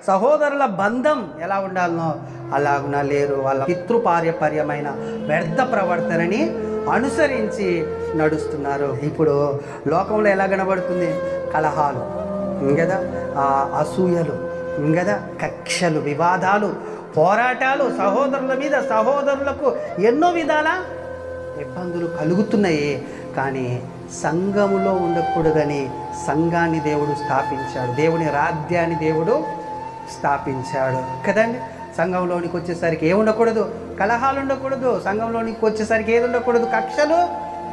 సహోదరుల బంధం ఎలా ఉండాలనో అలాగునా లేరు. వాళ్ళ పితృపార్యపర్యమైన వ్యర్థ ప్రవర్తనని అనుసరించి నడుస్తున్నారు. ఇప్పుడు లోకంలో ఎలా కనబడుతుంది? కలహాలు కదా, అసూయలు కదా, కక్షలు, వివాదాలు, పోరాటాలు, సహోదరుల మీద సహోదరులకు ఎన్నో విధాల ఇబ్బందులు కలుగుతున్నాయి. కానీ సంఘములో ఉండకూడదని సంఘాన్ని దేవుడు స్థాపించాడు. దేవుని రాజ్యాన్ని దేవుడు స్థాపించాడు కదండి. సంఘంలోనికి వచ్చేసరికి ఏమి ఉండకూడదు? కలహాలు ఉండకూడదు. సంఘంలోనికి వచ్చేసరికి ఏది ఉండకూడదు? కక్షలు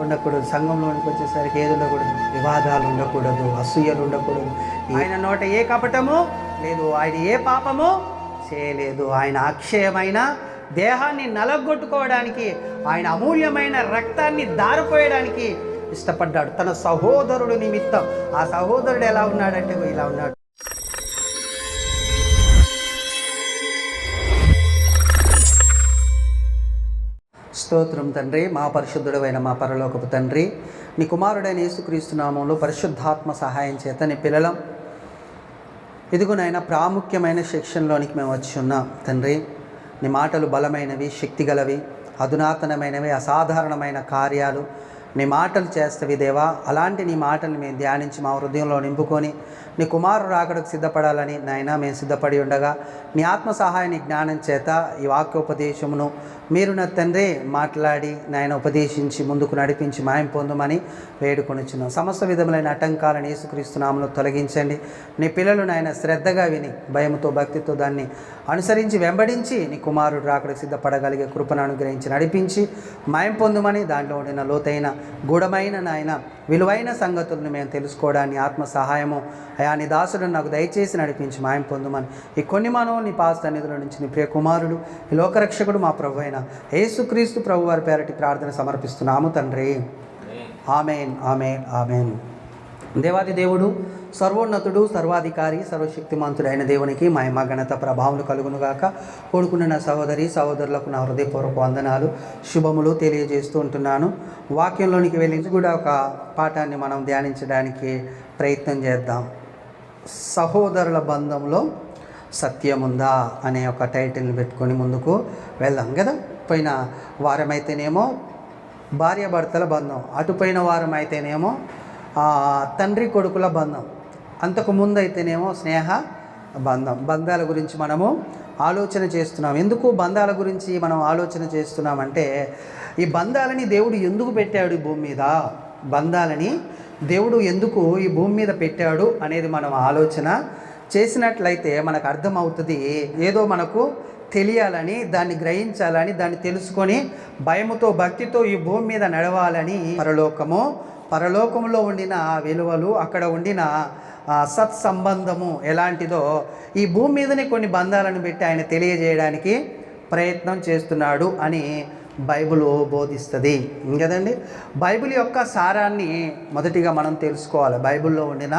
ఉండకూడదు. సంఘంలోనికి వచ్చేసరికి ఏది ఉండకూడదు? వివాదాలు ఉండకూడదు, అసూయలు ఉండకూడదు. ఆయన నోట ఏ కపటము లేదు, ఆయన ఏ పాపము చేయలేదు. ఆయన అక్షయమైన దేహాన్ని నలగొట్టుకోవడానికి, ఆయన అమూల్యమైన రక్తాన్ని దారిపోయడానికి ఇష్టపడ్డాడు తన సహోదరుడు నిమిత్తం. ఆ సహోదరుడు ఎలా ఉన్నాడంటే ఇలా ఉన్నాడు. స్తోత్రం తండ్రి, మా పరిశుద్ధుడైన మా పరలోకపు తండ్రి, నీ కుమారుడైన యేసుక్రీస్తు నామంలో పరిశుద్ధాత్మ సహాయం చేత నీ పిల్లలం ఇదిగోనైనా ప్రాముఖ్యమైన సెక్షన్లోనికి మేము వచ్చి ఉన్నాం తండ్రి. నీ మాటలు బలమైనవి, శక్తిగలవి, అధునాతనమైనవి, అసాధారణమైన కార్యాలు నీ మాటలు చేస్తవి దేవా. అలాంటి నీ మాటలు మేము ధ్యానించి మా హృదయంలో నింపుకొని నీ కుమారుడు రాకడకు సిద్ధపడాలని నాయన మేము సిద్ధపడి ఉండగా నీ ఆత్మ సహాయాన్ని జ్ఞానం చేత ఈ వాక్యోపదేశమును మీరు నా తండ్రి మాట్లాడి నాయన ఉపదేశించి ముందుకు నడిపించి మాయం పొందమని వేడుకొనిచున్నాం. సమస్త విధములైన ఆటంకాలను యేసుక్రీస్తు నామములో తొలగించండి. నీ పిల్లలు నాయన శ్రద్ధగా విని భయముతో భక్తితో దాన్ని అనుసరించి వెంబడించి నీ కుమారుడు రాకడకు సిద్ధపడగలిగే కృపను అనుగ్రహించి నడిపించి మాయం పొందమని, దాంట్లో ఉండిన లోతైన గూఢమైన నాయన విలువైన సంగతులను మేము తెలుసుకోవడానికి ఆత్మ సహాయము అయా నీ దాసులను నాకు దయచేసి నడిపించి మాయం పొందమని ఈ కొన్ని మనో నీ పాస్ సన్నిధుల నుంచి నీ ప్రియ కుమారుడు ఈ లోకరక్షకుడు మా ప్రభు అయిన యేసుక్రీస్తు ప్రభు వారి పేరటి ప్రార్థన సమర్పిస్తున్నాము తండ్రి. Amen, amen, amen. దేవాది దేవుడు, సర్వోన్నతుడు, సర్వాధికారి, సర్వశక్తిమంతుడైన దేవునికి మహిమ ఘనత ప్రభావములు కలుగునుగాక. కూడుకున్న నా సహోదరి సహోదరులకు నా హృదయపూర్వక వందనాలు, శుభములు తెలియజేస్తూ ఉంటున్నాను. వాక్యంలోనికి వెళ్ళి కూడా ఒక పాఠాన్ని మనం ధ్యానించడానికి ప్రయత్నం చేద్దాం. సహోదరుల బంధంలో సత్యముందా అనే ఒక టైటిల్ని పెట్టుకొని ముందుకు వెళ్దాం కదా. పోయిన వారమైతేనేమో భార్యాభర్తల బంధం, అటుపోయిన వారం అయితేనేమో తండ్రి కొడుకుల బంధం, అంతకుముందు అయితేనేమో స్నేహ బంధం. బంధాల గురించి మనము ఆలోచన చేస్తున్నాం. ఎందుకు బంధాల గురించి మనం ఆలోచన చేస్తున్నామంటే ఈ బంధాలని దేవుడు ఎందుకు పెట్టాడు ఈ భూమి మీద, బంధాలని దేవుడు ఎందుకు ఈ భూమి మీద పెట్టాడు అనేది మనం ఆలోచన చేసినట్లయితే మనకు అర్థమవుతుంది. ఏదో మనకు తెలియాలని, దాన్ని గ్రహించాలని, దాన్ని తెలుసుకొని భయముతో భక్తితో ఈ భూమి మీద నడవాలని పరలోకంలో ఉండిన విలువలు, అక్కడ ఉండిన సత్సంబంధము ఎలాంటిదో ఈ భూమి మీదనే కొన్ని బంధాలను పెట్టి ఆయన తెలియజేయడానికి ప్రయత్నం చేస్తున్నాడు అని బైబిల్ బోధిస్తుంది కదండి. బైబిల్ యొక్క సారాన్ని మొదటిగా మనం తెలుసుకోవాలి. బైబిల్లో ఉండిన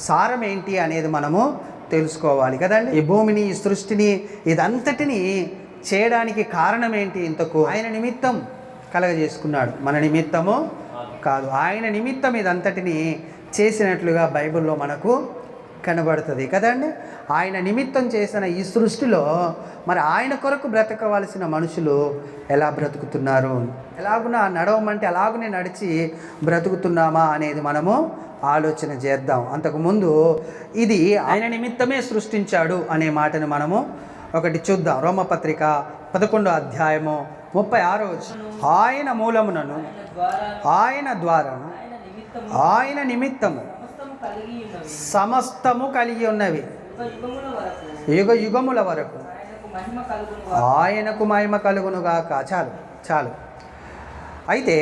సారం ఏంటి అనేది మనము తెలుసుకోవాలి కదండి. ఈ భూమిని, ఈ సృష్టిని, ఇదంతటిని చేయడానికి కారణం ఏంటి? ఇంతకు ఆయన నిమిత్తం కలగజేసుకున్నాడు, మన నిమిత్తము కాదు. ఆయన నిమిత్తం ఇదంతటిని చేసినట్లుగా బైబిల్లో మనకు కనబడుతుంది కదండి. ఆయన నిమిత్తం చేసిన ఈ సృష్టిలో మరి ఆయన కొరకు బ్రతకవలసిన మనుషులు ఎలా బ్రతుకుతున్నారు, ఎలాగునా నడవమంటే అలాగునే నడిచి బ్రతుకుతున్నామా అనేది మనము ఆలోచన చేద్దాం. అంతకుముందు ఇది ఆయన నిమిత్తమే సృష్టించాడు అనే మాటను మనము ఒకటి చూద్దాం. రోమపత్రిక 11వ అధ్యాయము 36వ వచనం. ఆయన మూలమునను, ఆయన ద్వారాను, ఆయన నిమిత్తము సమస్తము కలిగి ఉన్నవి, యుగ యుగముల వరకు ఆయనకు మహిమ కలుగునుగాక. చాలు. అయితే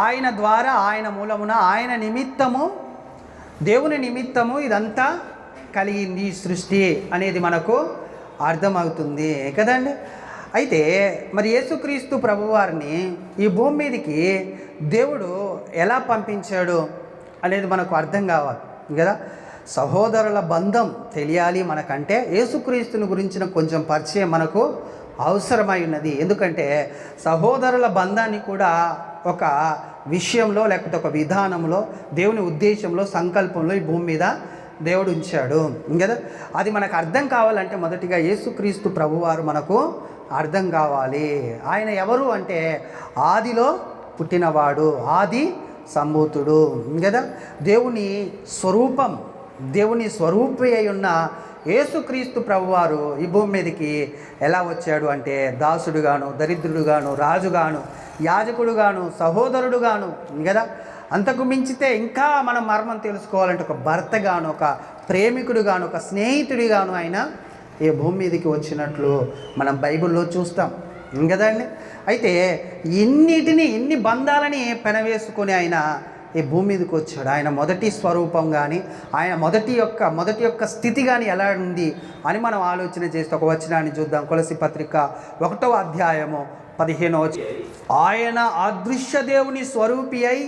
ఆయన ద్వారా, ఆయన మూలమున, ఆయన నిమిత్తము, దేవుని నిమిత్తము ఇదంతా కలిగింది సృష్టి అనేది మనకు అర్థమవుతుంది కదండి. అయితే మరి యేసుక్రీస్తు ప్రభువారిని ఈ భూమి మీదకి దేవుడు ఎలా పంపించాడు అనేది మనకు అర్థం కావాలి కదా. సహోదరుల బంధం తెలియాలి మనకంటే యేసుక్రీస్తుని గురించిన కొంచెం పరిచయం మనకు అవసరమై ఉన్నది. ఎందుకంటే సహోదరుల బంధాన్ని కూడా ఒక విషయంలో లేకపోతే ఒక విధానంలో, దేవుని ఉద్దేశంలో, సంకల్పంలో ఈ భూమి మీద దేవుడు ఉంచాడు కదా. అది మనకు అర్థం కావాలంటే మొదటిగా యేసుక్రీస్తు ప్రభువారు మనకు అర్థం కావాలి. ఆయన ఎవరు అంటే ఆదిలో పుట్టినవాడు, ఆది సంభూతుడు కదా. దేవుని స్వరూపం, దేవుని స్వరూపి అయి ఉన్న యేసుక్రీస్తు ప్రభువారు ఈ భూమి మీదకి ఎలా వచ్చాడు అంటే దాసుడుగాను, దరిద్రుడుగాను, రాజుగాను, యాజకుడుగాను, సహోదరుడుగాను కదా. అంతకు మించితే ఇంకా మనం మర్మం తెలుసుకోవాలంటే ఒక భర్తగాను, ఒక ప్రేమికుడుగాను, ఒక స్నేహితుడిగాను ఆయన ఈ భూమి మీదకి వచ్చినట్లు మనం బైబిల్లో చూస్తాం కదండి. అయితే ఇన్ని బంధాలని పెనవేసుకొని ఆయన ఈ భూమి మీదకి వచ్చాడు. ఆయన మొదటి స్వరూపం కానీ, ఆయన మొదటి యొక్క స్థితి కానీ ఎలా ఉంది అని మనం ఆలోచన చేస్తే ఒక వచనాన్ని చూద్దాం. కొలసి పత్రిక 1వ అధ్యాయము 15వ వచనం. ఆయన అదృశ్య దేవుని స్వరూపి అయి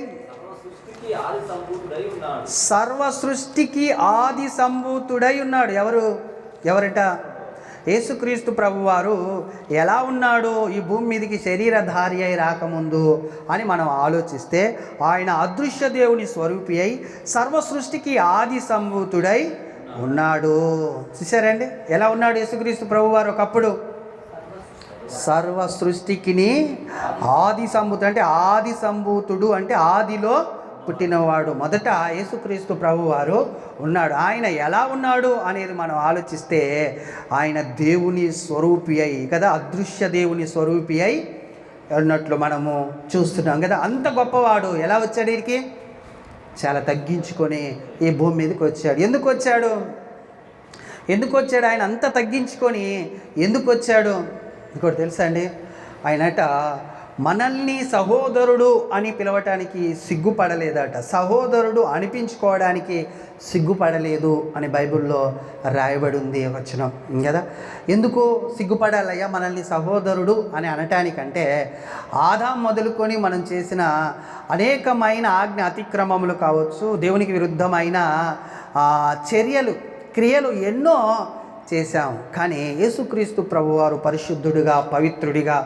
సర్వ సృష్టికి ఆది సంభూతుడై ఉన్నాడు. ఎవరట? యేసుక్రీస్తు ప్రభువారు ఎలా ఉన్నాడు ఈ భూమి మీదకి శరీరధారి అయి రాకముందు అని మనం ఆలోచిస్తే ఆయన అదృశ్య దేవుని స్వరూపి అయి సర్వ సృష్టికి ఆది సంభూతుడై ఉన్నాడు. చూసారండి ఎలా ఉన్నాడు యేసుక్రీస్తు ప్రభువారు? ఒకప్పుడు సర్వ సృష్టికిని ఆది సంభూతుడు అంటే ఆది సంభూతుడు అంటే ఆదిలో పుట్టినవాడు. మొదట యేసుక్రీస్తు ప్రభువారు ఉన్నాడు. ఆయన ఎలా ఉన్నాడు అనేది మనం ఆలోచిస్తే ఆయన దేవుని స్వరూపి అయి కదా, అదృశ్య దేవుని స్వరూపి అయి ఉన్నట్లు మనము చూస్తున్నాం కదా. అంత గొప్పవాడు ఎలా వచ్చాడు? వీరికి చాలా తగ్గించుకొని ఈ భూమి మీదకి వచ్చాడు. ఎందుకు వచ్చాడు ఆయన అంత తగ్గించుకొని ఎందుకు వచ్చాడు? ఇంకోటి తెలుసా అండి, ఆయనట మనల్ని సహోదరుడు అని పిలవటానికి సిగ్గుపడలేదట, సహోదరుడు అనిపించుకోవడానికి సిగ్గుపడలేదు అని బైబిల్లో రాయబడి ఉంది వచనం కదా. ఎందుకు సిగ్గుపడాలయ్యా మనల్ని సహోదరుడు అని అనటానికంటే ఆదాం మొదలుకొని మనం చేసిన అనేకమైన ఆజ్ఞ అతిక్రమములు కావచ్చు, దేవునికి విరుద్ధమైన చర్యలు, క్రియలు ఎన్నో చేశాం. కానీ యేసుక్రీస్తు ప్రభువారు పరిశుద్ధుడిగా, పవిత్రుడిగా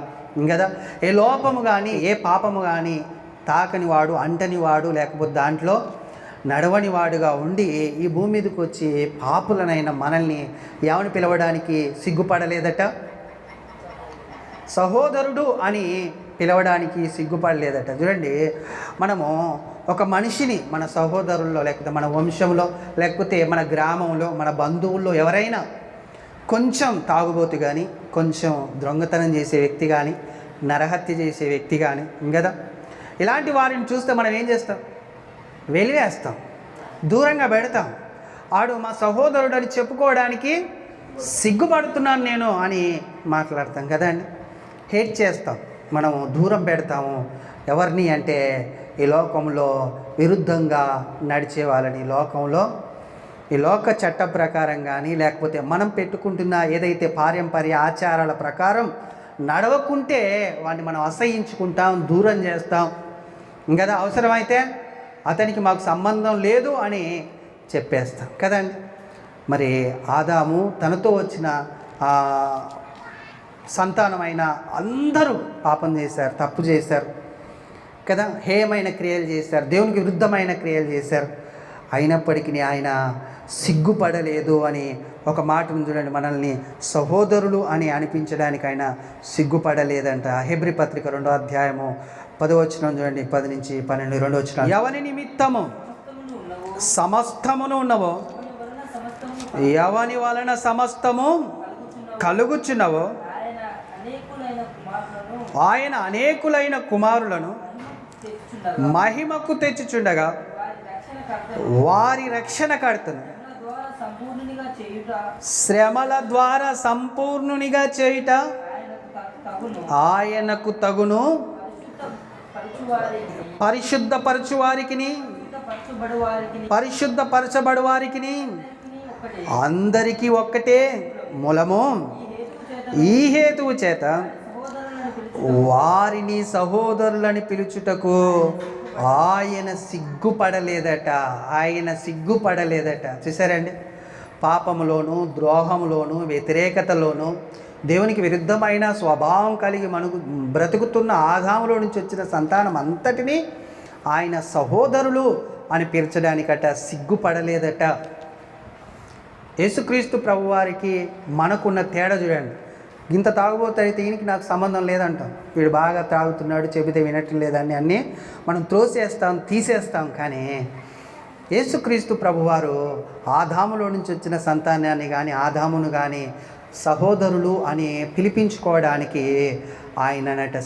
కదా, ఏ లోపము కానీ ఏ పాపము కానీ తాకని వాడు, అంటని వాడు, లేకపోతే దాంట్లో నడవని వాడుగా ఉండి ఈ భూమి మీదకి వచ్చి పాపులనైన మనల్ని ఏమని పిలవడానికి సిగ్గుపడలేదట, సహోదరుడు అని పిలవడానికి సిగ్గుపడలేదట. చూడండి, మనము ఒక మనిషిని మన సహోదరుల్లో, లేకపోతే మన వంశంలో, లేకపోతే మన గ్రామంలో, మన బంధువుల్లో ఎవరైనా కొంచెం తాగుబోతు కానీ, కొంచెం దొంగతనం చేసే వ్యక్తి కానీ, నరహత్య చేసే వ్యక్తి కానీ కదా, ఇలాంటి వారిని చూస్తే మనం ఏం చేస్తాం? వెలివేస్తాం, దూరంగా పెడతాం. ఆడు మా సహోదరుడు అని చెప్పుకోవడానికి సిగ్గుపడుతున్నాను నేను అని మాట్లాడతాం కదండి. హేట్ చేస్తాం, మనం దూరం పెడతాము. ఎవరిని అంటే ఈ లోకంలో విరుద్ధంగా నడిచే వాళ్ళని, ఈ లోక చట్ట ప్రకారం కానీ, లేకపోతే మనం పెట్టుకుంటున్న ఏదైతే పారంపర్య ఆచారాల ప్రకారం నడవకుంటే వాడిని మనం అసహించుకుంటాం, దూరం చేస్తాం కదా. అవసరమైతే అతనికి మాకు సంబంధం లేదు అని చెప్పేస్తాం కదండి. మరి ఆదాము తనతో వచ్చిన సంతానమైన అందరూ పాపం చేశారు, తప్పు చేశారు కదా, హేయమైన క్రియలు చేశారు, దేవునికి విరుద్ధమైన క్రియలు చేశారు. అయినప్పటికీ ఆయన సిగ్గుపడలేదు అని ఒక మాటను చూడండి, మనల్ని సహోదరులు అని అనిపించడానికి ఆయన సిగ్గుపడలేదంట. హెబ్రీ పత్రిక 2వ అధ్యాయము 10వ వచనం చూడండి, 10 నుంచి 12, 2వ వచనం. ఎవని నిమిత్తము సమస్తమును ఉన్నవో, ఎవని వలన సమస్తము కలుగుచున్నవో, ఆయన అనేకులైన కుమారులను మహిమకు తెచ్చుచుండగా వారి రక్షణకర్తను శ్రమల ద్వారా సంపూర్ణునిగా చేయుట ఆయనకు తగును. పరిశుద్ధపరచు వారికిని పరిశుద్ధపరచబడు వారికిని అందరికీ ఒక్కటే మూలము. ఈ హేతువు చేత వారిని సహోదరులని పిలుచుటకు ఆయన సిగ్గుపడలేదట. చూసారండి, పాపములోను, ద్రోహములోను, వ్యతిరేకతలోను, దేవునికి విరుద్ధమైన స్వభావం కలిగి బ్రతుకుతున్న ఆదాములో నుంచి వచ్చిన సంతానం అంతటినీ ఆయన సహోదరులు అని పిలిచడానికట సిగ్గుపడలేదట. యేసుక్రీస్తు ప్రభువారికి మనకున్న తేడా చూడండి. ఇంత తాగుబోతైతే ఈయనకి నాకు సంబంధం లేదంటాం, వీడు బాగా తాగుతున్నాడు చెబితే వినటం లేదని అన్నీ మనం త్రోసేస్తాం, తీసేస్తాం. కానీ యేసుక్రీస్తు ప్రభువారు ఆదాములో నుంచి వచ్చిన సంతానాన్ని కానీ ఆదామును కానీ సహోదరులు అని పిలిపించుకోవడానికి ఆయననట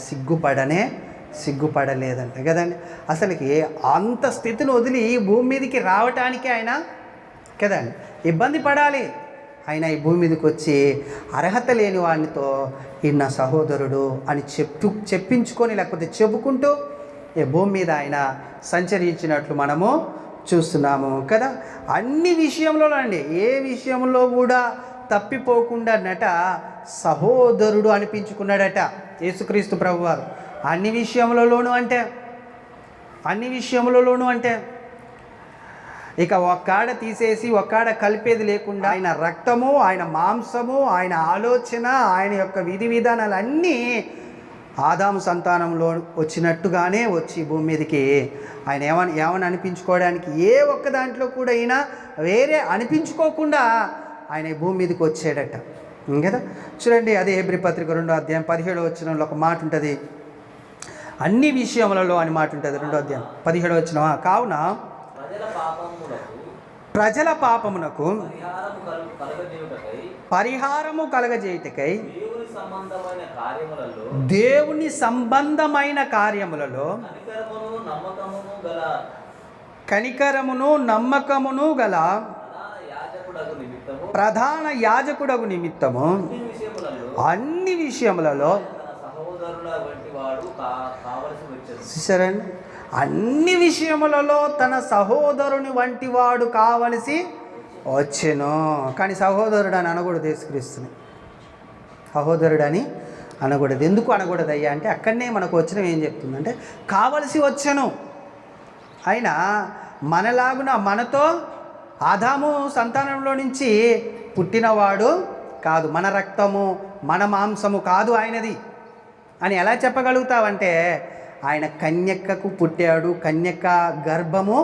సిగ్గుపడలేదంట కదండి. అసలుకి అంత స్థితిని వదిలి భూమి మీదకి రావటానికి ఆయన కదండి ఇబ్బంది పడాలి. ఆయన ఈ భూమి మీదకి వచ్చి అర్హత లేని వాడితో ఈయన సహోదరుడు అని చెప్పించుకొని లేకపోతే చెప్పుకుంటూ ఈ భూమి మీద ఆయన సంచరించినట్లు మనము చూస్తున్నాము కదా. అన్ని విషయంలో అండి, ఏ విషయంలో కూడా తప్పిపోకుండా సహోదరుడు అనిపించుకున్నాడట యేసుక్రీస్తు ప్రభువారు. అన్ని విషయములలోనూ అంటే ఇక ఒక్కాడ తీసేసి ఒక్కాడ కలిపేది లేకుండా ఆయన రక్తము, ఆయన మాంసము, ఆయన ఆలోచన, ఆయన యొక్క విధి విధానాలన్నీ ఆదాము సంతానంలో వచ్చినట్టుగానే వచ్చి భూమి మీదకి ఆయన ఏమని అనిపించుకోవడానికి ఏ ఒక్క దాంట్లో కూడా అయినా వేరే అనిపించుకోకుండా ఆయన భూమి మీదకి వచ్చాడట కదా. చూడండి, అదే హెబ్రీ పత్రిక 2వ అధ్యాయం 17వ వచనంలో ఒక మాట ఉంటుంది, అన్ని విషయములలో అని మాట ఉంటుంది. 2వ అధ్యాయం 17వ వచనం, కావున ప్రజల పాపమునకు పరిహారము కలగజేయుటకై దేవుని సంబంధమైన కార్యములలో కనికరమును నమ్మకమును గల ప్రధాన యాజకుడగు నిమిత్తము అన్ని విషయములలో చూసారండి, అన్ని విషయములలో తన సహోదరుని వంటి వాడు కావలసి వచ్చెను. కానీ సహోదరుడు అని అనకూడదు, యేసుక్రీస్తుని సహోదరుడు అని అనకూడదు. ఎందుకు అనకూడదు అయ్యా అంటే అక్కడనే మనకు వచ్చిన ఏం చెప్తుందంటే కావలసి వచ్చెను. ఆయన మనలాగున మనతో ఆదాము సంతానంలో నుంచి పుట్టినవాడు కాదు, మన రక్తము మన మాంసము కాదు ఆయనది అని ఎలా చెప్పగలుగుతావంటే ఆయన కన్యకకు పుట్టాడు. కన్యక గర్భము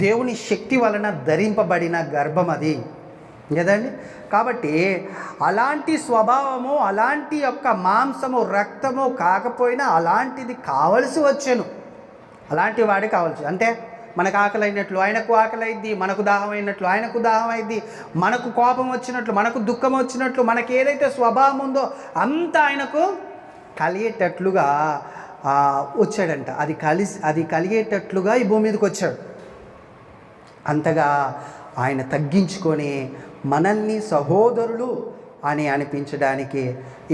దేవుని శక్తి వలన ధరింపబడిన గర్భం అది కదండి. కాబట్టి అలాంటి స్వభావము, అలాంటి యొక్క మాంసము రక్తము కాకపోయినా అలాంటిది కావలసి వచ్చాను. అలాంటి వాడే కావాల్సి, అంటే మనకు ఆకలి అయినట్లు ఆయనకు ఆకలి అయింది, మనకు దాహం అయినట్లు ఆయనకు దాహం అయింది, మనకు కోపం వచ్చినట్లు మనకు దుఃఖం వచ్చినట్లు మనకి ఏదైతే స్వభావం ఉందో అంతా ఆయనకు కలిగేటట్లుగా వచ్చాడంట. అది కలిగేటట్లుగా ఈ భూమి మీదకి వచ్చాడు. అంతగా ఆయన తగ్గించుకొని మనల్ని సహోదరులు అని అనిపించడానికి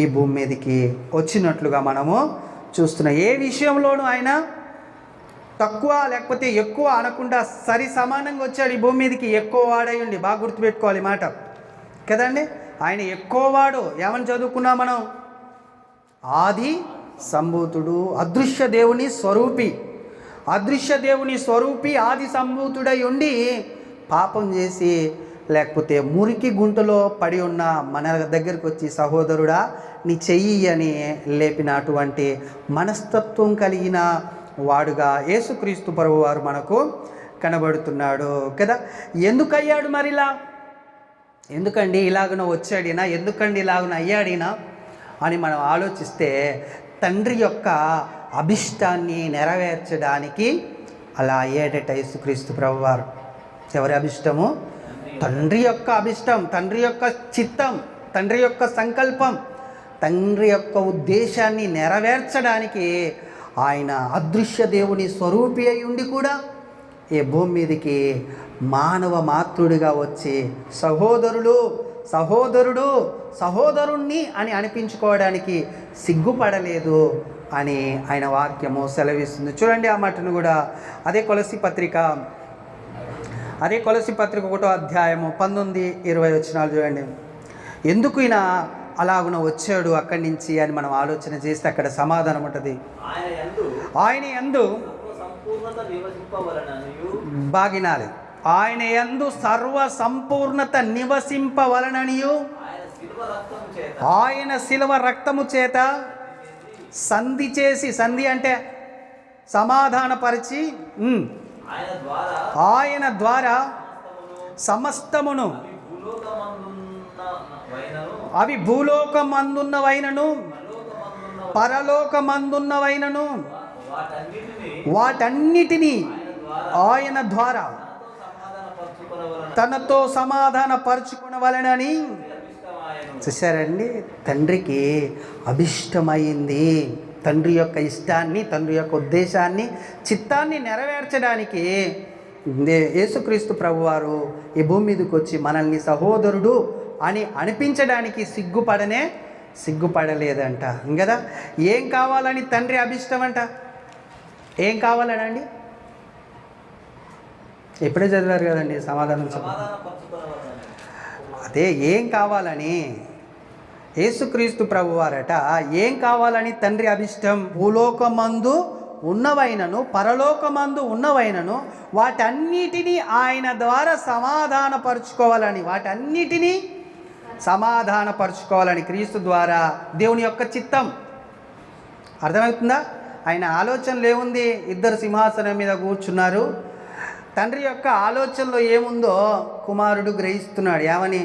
ఈ భూమి మీదకి వచ్చినట్లుగా మనము చూస్తున్నాం. ఏ విషయంలోనూ ఆయన తక్కువ లేకపోతే ఎక్కువ అనకుండా సరి సమానంగా వచ్చాడు ఈ భూమి మీదకి. ఎక్కువ వాడయ్యండి, బాగా గుర్తుపెట్టుకోవాలి మాట కదండి. ఆయన ఎక్కువ వాడు. ఏమని చదువుకున్నాం మనం? ఆది సంభూతుడు, అదృశ్య దేవుని స్వరూపి ఆది సంభూతుడై ఉండి పాపం చేసి లేకపోతే మురికి గుంటలో పడి ఉన్న మన దగ్గరికి వచ్చి సహోదరుడా నీ చెయ్యి అని లేపినటువంటి మనస్తత్వం కలిగిన వాడుగా యేసుక్రీస్తు ప్రభువారు మనకు కనబడుతున్నాడు కదా. ఎందుకయ్యాడు మరిలా? ఎందుకండి ఇలాగన వచ్చాడినా, ఎందుకండి ఇలాగన అయ్యాడినా అని మనం ఆలోచిస్తే తండ్రి యొక్క అభిష్టాన్ని నెరవేర్చడానికి అలా అయ్యేటట్టు యేసుక్రీస్తు ప్రభువారు. ఎవరి అభిష్టము? తండ్రి యొక్క అభిష్టం, తండ్రి యొక్క చిత్తం, తండ్రి యొక్క సంకల్పం, తండ్రి యొక్క ఉద్దేశాన్ని నెరవేర్చడానికి ఆయన అదృశ్య దేవుని స్వరూపి అయి ఉండి కూడా ఈ భూమి మీదకి మానవ మాతృడిగా వచ్చి సహోదరుణ్ణి అని అనిపించుకోవడానికి సిగ్గుపడలేదు అని ఆయన వాక్యము సెలవిస్తుంది. చూడండి ఆ మాటను కూడా అదే కొలసి పత్రిక 1వ అధ్యాయము 19-20 వచనాలు చూడండి. ఎందుకు ఈయన అలాగున వచ్చాడు అక్కడి నుంచి అని మనం ఆలోచన చేస్తే అక్కడ సమాధానం ఉంటుంది. ఆయన యందు బాగినాలి, ఆయన యందు సర్వ సంపూర్ణత నివసింపవలననియు ఆయన శిలువ రక్తము చేత సంధి చేసి, సంధి అంటే సమాధానపరిచి ఆయన ద్వారా సమస్తమును అవి భూలోకమందున్నవైనను పరలోకమందున్నవైనను వాటన్నిటినీ ఆయన ద్వారా తనతో సమాధాన పరుచుకునవలెనని. చూసారండి, తండ్రికి అభిష్టమైంది. తండ్రి యొక్క ఇష్టాన్ని, తండ్రి యొక్క ఉద్దేశాన్ని, చిత్తాన్ని నెరవేర్చడానికి యేసుక్రీస్తు ప్రభువారు ఈ భూమి మీదకి వచ్చి మనల్ని సహోదరుడు అని అనిపించడానికి సిగ్గుపడలేదంట కదా. ఏం కావాలని తండ్రి అభిష్టం అంట? ఏం కావాలనండి? ఎప్పుడే చదివారు కదండి, సమాధానం అదే ఏం కావాలని యేసుక్రీస్తు ప్రభువారట ఏం కావాలని తండ్రి అభిష్టం? భూలోకమందు ఉన్నవైనను పరలోకమందు ఉన్నవైనను వాటన్నిటినీ ఆయన ద్వారా సమాధానపరుచుకోవాలని, వాటన్నిటినీ సమాధానపరుచుకోవాలని క్రీస్తు ద్వారా దేవుని యొక్క చిత్తం. అర్థమవుతుందా? ఆయన ఆలోచనలు ఏముంది? ఇద్దరు సింహాసనం మీద కూర్చున్నారు. తండ్రి యొక్క ఆలోచనలో ఏముందో కుమారుడు గ్రహిస్తున్నాడు. ఏమని?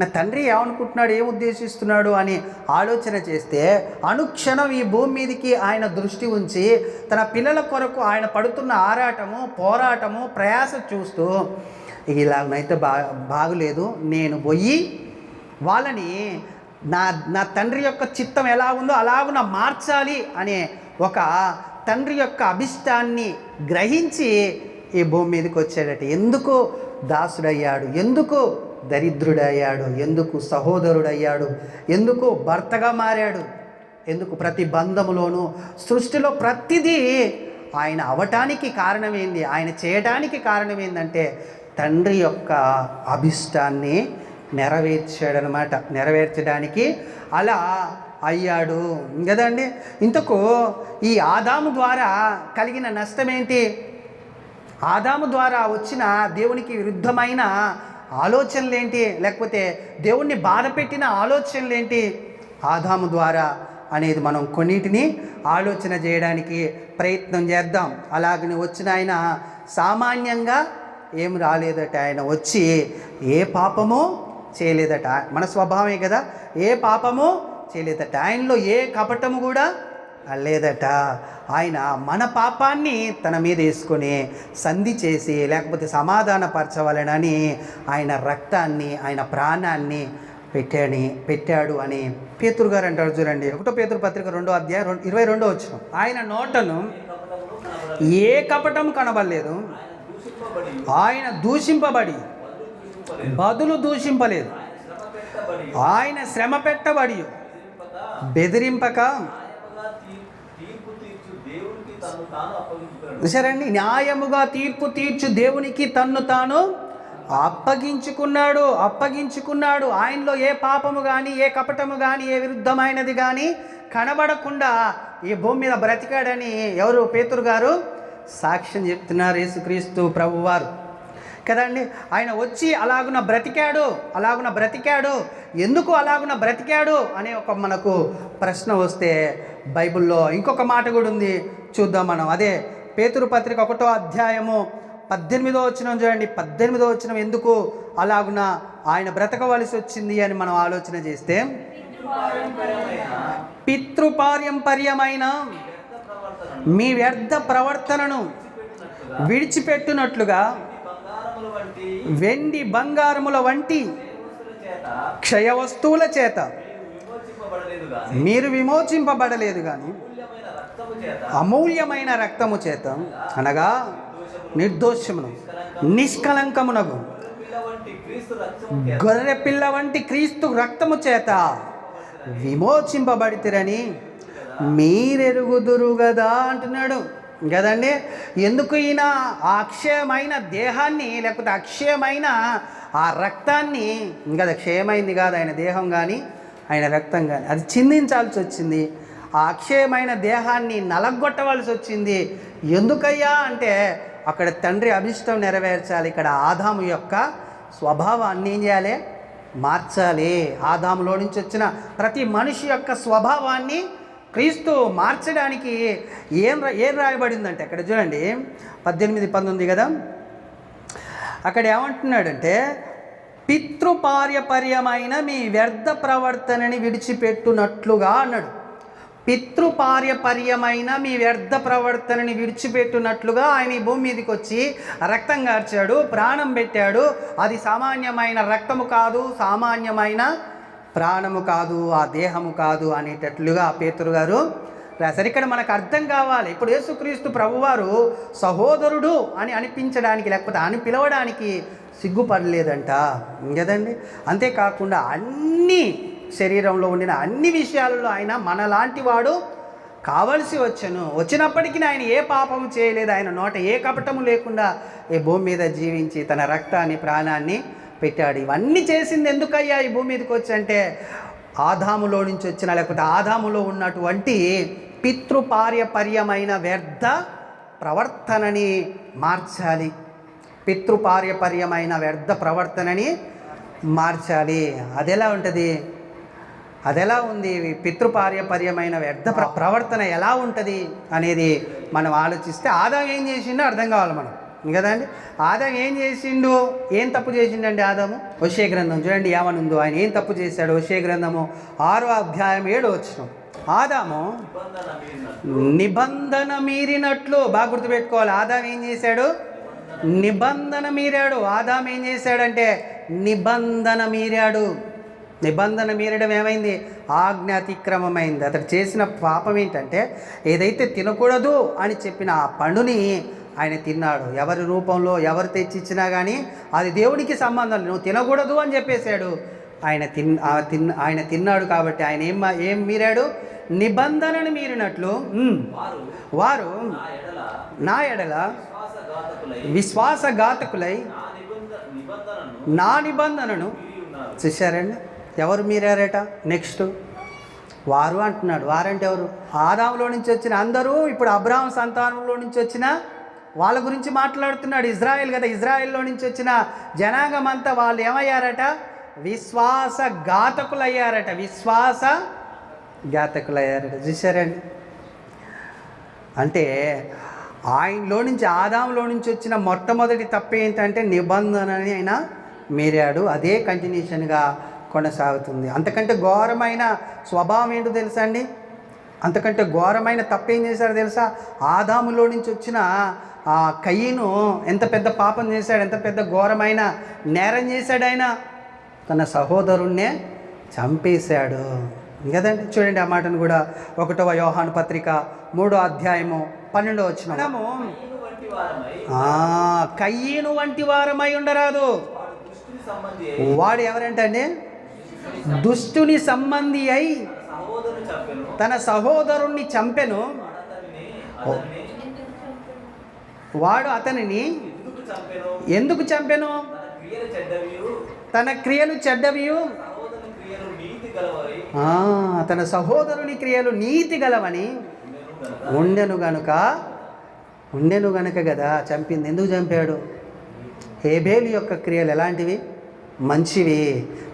నా తండ్రి ఏమనుకుంటున్నాడు, ఏం ఉద్దేశిస్తున్నాడు అని ఆలోచన చేస్తే అనుక్షణం ఈ భూమి మీదకి ఆయన దృష్టి ఉంచి తన పిల్లల కొరకు ఆయన పడుతున్న ఆరాటము, పోరాటము, ప్రయాస చూస్తూ ఇలాగనైతే బాగులేదు, నేను పోయి వాళ్ళని నా తండ్రి యొక్క చిత్తం ఎలా ఉందో అలాగున మార్చాలి అనే ఒక తండ్రి యొక్క అభిష్టాన్ని గ్రహించి ఈ భూమి మీదకి వచ్చాడట. ఎందుకు దాసుడయ్యాడు? ఎందుకు దరిద్రుడయ్యాడు? ఎందుకు సహోదరుడయ్యాడు? ఎందుకు భర్తగా మారాడు? ఎందుకు? ప్రతి బంధములోనూ సృష్టిలో ప్రతిదీ ఆయన అవటానికి కారణమేంది, ఆయన చేయడానికి కారణం ఏంటంటే తండ్రి యొక్క అభిష్టాన్ని నెరవేర్చాడనమాట. నెరవేర్చడానికి అలా అయ్యాడు కదండి. ఇంతకు ఈ ఆదాము ద్వారా కలిగిన నష్టం ఏంటి? ఆదాము ద్వారా వచ్చిన దేవునికి విరుద్ధమైన ఆలోచనలేంటి? లేకపోతే దేవుణ్ణి బాధ పెట్టిన ఆలోచనలేంటి ఆదాము ద్వారా అనేది మనం కొన్నిటిని ఆలోచన చేయడానికి ప్రయత్నం చేద్దాం. అలాగని వచ్చిన ఆయన సామాన్యంగా ఏం రాలేదట. ఆయన వచ్చి ఏ పాపము చేయలేదట. మన స్వభావమే కదా, ఏ పాపము చేయలేదట. ఆయనలో ఏ కపటము కూడా లేదట. ఆయన మన పాపాన్ని తన మీద వేసుకొని సంధి చేసి లేకపోతే సమాధానపరచవలనని ఆయన రక్తాన్ని, ఆయన ప్రాణాన్ని పెట్టాడు అని పేతురు గారు అంటారు. చూడండి, 1 పేతురు పత్రిక 2వ అధ్యాయం 22వ వచనం. ఆయన నోటను ఏ కపటం కనబడలేదు. ఆయన దూషింపబడి బదులు దూషింపలేదు. ఆయన శ్రమ పెట్టబడి బెదిరింపక సరేండి న్యాయముగా తీర్పు తీర్చు దేవునికి తన్ను తాను అప్పగించుకున్నాడు. ఆయనలో ఏ పాపము కానీ, ఏ కపటము కానీ, ఏ విరుద్ధమైనది కానీ కనబడకుండా ఈ భూమి మీద బ్రతికాడని ఎవరు? పేతురు గారు సాక్ష్యం చెప్తున్నారు. యేసుక్రీస్తు ప్రభువారు కదండి. ఆయన వచ్చి అలాగున బ్రతికాడు. ఎందుకు అలాగున బ్రతికాడు అనే ఒక మనకు ప్రశ్న వస్తే బైబిల్లో ఇంకొక మాట కూడా ఉంది, చూద్దాం మనం. అదే పేతురు పత్రిక 1వ అధ్యాయము 18వ వచనం చూడండి. 18వ వచనం ఎందుకు అలాగున ఆయన బ్రతకవలసి వచ్చింది అని మనం ఆలోచన చేస్తే, పితృపారంపర్యమైన మీ వ్యర్థ ప్రవర్తనను విడిచిపెట్టునట్లుగా వెండి బంగారముల వంటి క్షయ వస్తువుల చేత మీరు విమోచింపబడలేదు కానీ అమూల్యమైన రక్తము చేత, అనగా నిర్దోషమును నిష్కలంకమునగు గొర్రెపిల్ల వంటి క్రీస్తు రక్తము చేత విమోచింపబడితిరని మీరెరుగుదురు కదా అంటున్నాడు కదండి. ఎందుకు ఈయన ఆ అక్షయమైన దేహాన్ని లేకపోతే అక్షయమైన ఆ రక్తాన్ని, ఇంకా అది క్షయమైంది కాదు ఆయన దేహం కానీ ఆయన రక్తం కానీ, అది చిందించాల్సి వచ్చింది. ఆ అక్షయమైన దేహాన్ని నలగొట్టవలసి వచ్చింది. ఎందుకయ్యా అంటే అక్కడ తండ్రి అభిష్టం నెరవేర్చాలి. ఇక్కడ ఆదాము యొక్క స్వభావాన్ని ఏం చేయాలి? మార్చాలి. ఆదాములో నుంచి వచ్చిన ప్రతి మనిషి యొక్క స్వభావాన్ని క్రీస్తు మార్చడానికి ఏం రాయబడిందంటే అక్కడ చూడండి 18, 19 కదా. అక్కడ ఏమంటున్నాడంటే పితృపార్యపర్యమైన మీ వ్యర్థ ప్రవర్తనని విడిచిపెట్టునట్లుగా అన్నాడు. పితృపార్యపర్యమైన మీ వ్యర్థ ప్రవర్తనని విడిచిపెట్టునట్లుగా ఆయన ఈ భూమి మీదకి వచ్చి రక్తం కార్చాడు, ప్రాణం పెట్టాడు. అది సామాన్యమైన రక్తము కాదు, సామాన్యమైన ప్రాణము కాదు, ఆ దేహము కాదు అనేటట్లుగా పేతురు గారు రాశారు. ఇక్కడ మనకు అర్థం కావాలి. ఇప్పుడు యేసుక్రీస్తు ప్రభువారు సహోదరుడు అని అనిపించడానికి లేకపోతే అని పిలవడానికి సిగ్గుపడలేదంట కదండి. అంతేకాకుండా అన్ని శరీరంలో ఉండిన అన్ని విషయాలలో ఆయన మనలాంటి వాడు కావలసి వచ్చినప్పటికీ ఆయన ఏ పాపము చేయలేదు. ఆయన నోట ఏ కపటము లేకుండా ఈ భూమి మీద జీవించి తన రక్తాన్ని ప్రాణాన్ని పెట్టాడు. ఇవన్నీ చేసింది ఎందుకయ్యా ఈ భూమి మీదకి వచ్చి అంటే ఆదాములో నుంచి వచ్చిన లేకపోతే ఆదాములో ఉన్నటువంటి పితృపార్యపర్యమైన వ్యర్థ ప్రవర్తనని మార్చాలి. పితృపార్యపర్యమైన వ్యర్థ ప్రవర్తనని మార్చాలి. అది ఎలా ఉంది? పితృపార్యపర్యమైన వ్యర్థ ప్రవర్తన ఎలా ఉంటుంది అనేది మనం ఆలోచిస్తే ఆదాము ఏం చేసిండో అర్థం కావాలి మనం కదండి. ఆదాము ఏం చేసిండు, ఏం తప్పు చేసిండండి ఆదాము? హోషే గ్రంథం చూడండి ఏమనుందో, ఆయన ఏం తప్పు చేశాడు. హోషే గ్రంథము 6వ అధ్యాయం 7వ వచనం. ఆదాము నిబంధన మీరినట్లు, బాగా గుర్తుపెట్టుకోవాలి. ఆదాము ఏం చేశాడు? నిబంధన మీరాడు. ఆదాము ఏం చేశాడంటే నిబంధన మీరాడు. నిబంధన మీరడం ఏమైంది? ఆజ్ఞ అతిక్రమమైంది. అతడు చేసిన పాపం ఏంటంటే ఏదైతే తినకూడదు అని చెప్పిన ఆ పండుని ఆయన తిన్నాడు. ఎవరి రూపంలో ఎవరు తెచ్చిచ్చినా కానీ అది దేవుడికి సంబంధం లేదు. నువ్వు తినకూడదు అని చెప్పేశాడు. ఆయన తిన్నాడు కాబట్టి ఆయన ఏం మీరాడు? నిబంధనను మీరినట్లు వారు నా ఎడల విశ్వాసఘాతకులై నా నిబంధనను చూశారండి. ఎవరు మీరారట? నెక్స్ట్ వారు అంటున్నాడు. వారంటే ఎవరు? ఆదాములో నుంచి వచ్చిన అందరూ ఇప్పుడు అబ్రాహాం సంతానంలో నుంచి వచ్చిన వాళ్ళ గురించి మాట్లాడుతున్నాడు. ఇజ్రాయెల్ కదా, ఇజ్రాయెల్లో నుంచి వచ్చిన జనాంగం అంతా వాళ్ళు ఏమయ్యారట? విశ్వాసఘాతకులయ్యారట. విశ్వాసఘాతకులయ్యారట. చూశారండి. అంటే ఆయనలో నుంచి ఆదాములో నుంచి వచ్చిన మొట్టమొదటి తప్పు ఏంటంటే నిబంధనని ఆయన మీరాడు. అదే కంటిన్యూషన్గా కొనసాగుతుంది. అంతకంటే ఘోరమైన స్వభావం ఏంటో తెలుసా అండి? అంతకంటే ఘోరమైన తప్పేం చేశాడో తెలుసా? ఆదాములో నుంచి వచ్చిన ఆ కయ్యను ఎంత పెద్ద పాపం చేశాడు, ఎంత పెద్ద ఘోరమైన నేరం చేశాడు. ఆయన తన సహోదరుణ్ణే చంపేశాడు కదండి. చూడండి ఆ మాటను కూడా 1వ యోహాను పత్రిక 3వ అధ్యాయము 12వ వచనము. కయ్యను వంటి వారమై ఉండరాదు. వాడు ఎవరంటే దుష్టుని సంబంధి అయి తన సహోదరుణ్ణి చంపెను. వాడు అతనిని ఎందుకు చంపెను? తన క్రియలు చెడ్డవియు తన సహోదరుని క్రియలు నీతి గలవని ఉండెను గనుక కదా చంపింది. ఎందుకు చంపాడు? హేబేలు యొక్క క్రియలు ఎలాంటివి? మంచివి.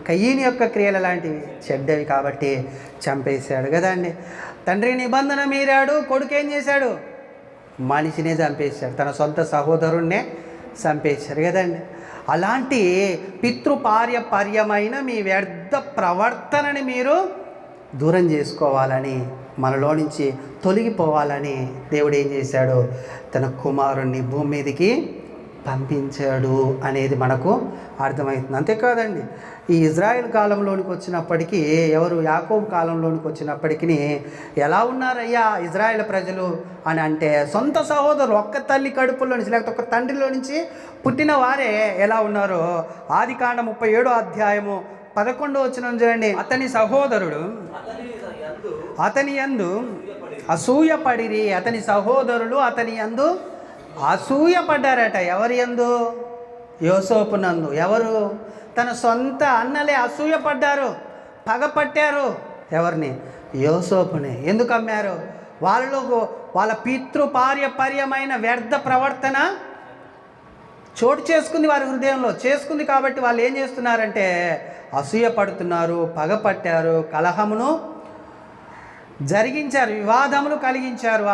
కయ్యని యొక్క క్రియలు ఎలాంటివి? చెడ్డవి. కాబట్టి చంపేశాడు కదండి. తండ్రి నిబంధన మీరాడు, కొడుకు ఏం చేశాడు? మనిషినే చంపేశాడు. తన సొంత సహోదరుణ్ణే చంపేశారు కదండి. అలాంటి పితృపార్యపర్యమైన మీ వ్యర్థ ప్రవర్తనని మీరు దూరం చేసుకోవాలని, మనలో నుంచి తొలగిపోవాలని దేవుడు ఏం చేశాడు? తన కుమారుణ్ణి భూమి మీదకి పంపించాడు అనేది మనకు అర్థమవుతుంది. అంతేకాదండి, ఈ ఇజ్రాయెల్ కాలంలోనికి వచ్చినప్పటికీ, ఎవరు యాకోబు కాలంలోనికి వచ్చినప్పటికీ ఎలా ఉన్నారయ్యా ఇజ్రాయెల్ ప్రజలు అని అంటే, సొంత సహోదరులు ఒక్క తల్లి కడుపులో నుంచి లేకపోతే ఒక తండ్రిలో నుంచి పుట్టిన వారే ఎలా ఉన్నారో ఆదికాండం 37వ అధ్యాయము 11వ వచనం చూడండి. అతని సహోదరుడు అతని యందు అసూయపడిరి. అతని సహోదరులు అతని యందు అసూయపడ్డారట. ఎవరి యందు? యోసేపు నందు. ఎవరు? తన సొంత అన్నలే అసూయపడ్డారు, పగపట్టారు. ఎవరిని? యోసేపుని. ఎందుకు అమ్మారు? వాళ్ళ పితృపార్యపర్యమైన వ్యర్థ ప్రవర్తన చోటు చేసుకుంది వారి హృదయంలో. చేసుకుంది కాబట్టి వాళ్ళు ఏం చేస్తున్నారంటే అసూయపడుతున్నారు, పగపట్టారు, కలహమును జరిగించారు, వివాదములు కలిగించారు.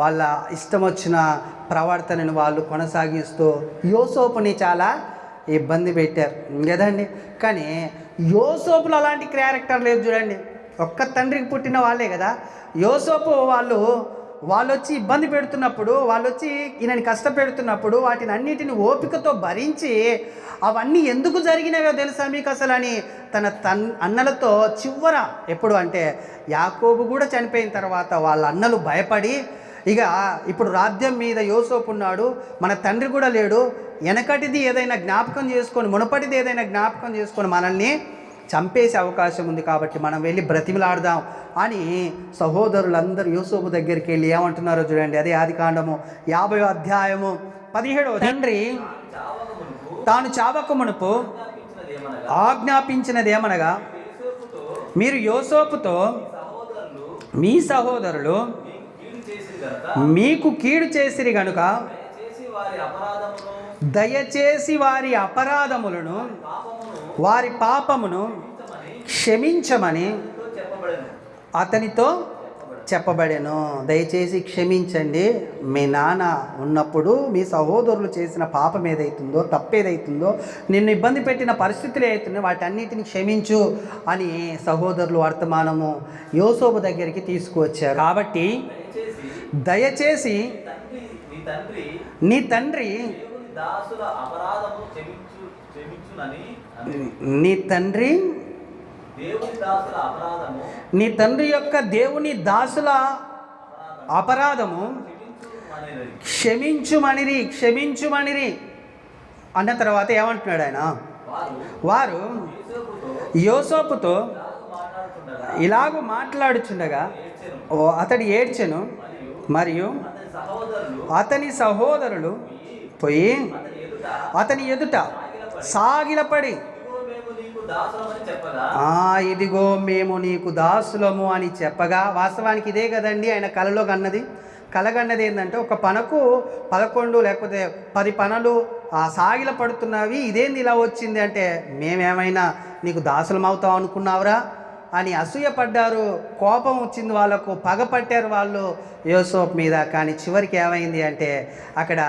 వాళ్ళ ఇష్టం వచ్చిన ప్రవర్తనను వాళ్ళు కొనసాగిస్తూ యోసేపుని చాలా ఇబ్బంది పెట్టారు కదండి. కానీ యోసేపులో అలాంటి క్యారెక్టర్ లేదు చూడండి. ఒక్క తండ్రికి పుట్టిన వాళ్ళే కదా. యోసేపు వాళ్ళు వచ్చి ఇబ్బంది పెడుతున్నప్పుడు, వాళ్ళు వచ్చి ఈయనని కష్టపెడుతున్నప్పుడు వాటిని అన్నిటిని ఓపికతో భరించి అవన్నీ ఎందుకు జరిగినవో తెలుసా మీకు అసలు అని తన అన్నలతో చివర ఎప్పుడు అంటే యాకోబు కూడా చనిపోయిన తర్వాత వాళ్ళ అన్నలు భయపడి ఇక ఇప్పుడు రాజ్యం మీద యోసేపు ఉన్నాడు, మన తండ్రి కూడా లేడు, వెనకటిది ఏదైనా జ్ఞాపకం చేసుకొని మునపటిది ఏదైనా జ్ఞాపకం చేసుకొని మనల్ని చంపేసే అవకాశం ఉంది, కాబట్టి మనం వెళ్ళి బ్రతిమలాడదాం అని సహోదరులందరూ యోసేపు దగ్గరికి వెళ్ళి ఏమంటున్నారో చూడండి. అదే ఆదికాండము 50వ అధ్యాయము 17వ. తండ్రి తాను చావక మునుపు ఆజ్ఞాపించినదేమనగా, మీరు యోసేపుతో మీ సహోదరులు మీకు కీడు చేసిరి గనుక దయచేసి వారి అపరాధములను వారి పాపమును క్షమించమని అతనితో చెప్పబడెను. దయచేసి క్షమించండి, మీ నాన్న ఉన్నప్పుడు మీ సహోదరులు చేసిన పాపం ఏదైతుందో, తప్పేదైతుందో, నిన్ను ఇబ్బంది పెట్టిన పరిస్థితులు ఏదైతున్నాయో వాటన్నిటిని క్షమించు అని సహోదరులు వర్తమానము యోసేపు దగ్గరికి తీసుకువచ్చారు. కాబట్టి దయచేసి నీ తండ్రి నీ తండ్రి యొక్క దేవుని దాసుల అపరాధము క్షమించుమనిరి అన్న తర్వాత ఏమంటున్నాడు ఆయన, వారు యోసేపుతో ఇలాగూ మాట్లాడుచుండగా అతడు ఏడ్చెను, మరియు అతని సహోదరులు పోయి అతని ఎదుట సాగిలపడి, ఇదిగో మేము నీకు దాసులము అని చెప్పగా, వాస్తవానికి ఇదే కదండి ఆయన కలలో కలగన్నది ఏంటంటే, ఒక పనకు 11 లేకపోతే 10 పనలు సాగిల పడుతున్నవి, ఇదేంది ఇలా వచ్చింది అంటే, మేమేమైనా నీకు దాసులం అవుతాం అనుకున్నావురా అని అసూయపడ్డారు. కోపం వచ్చింది వాళ్ళకు, పగపట్టారు వాళ్ళు యోసేపు మీద. కానీ చివరికి ఏమైంది అంటే అక్కడ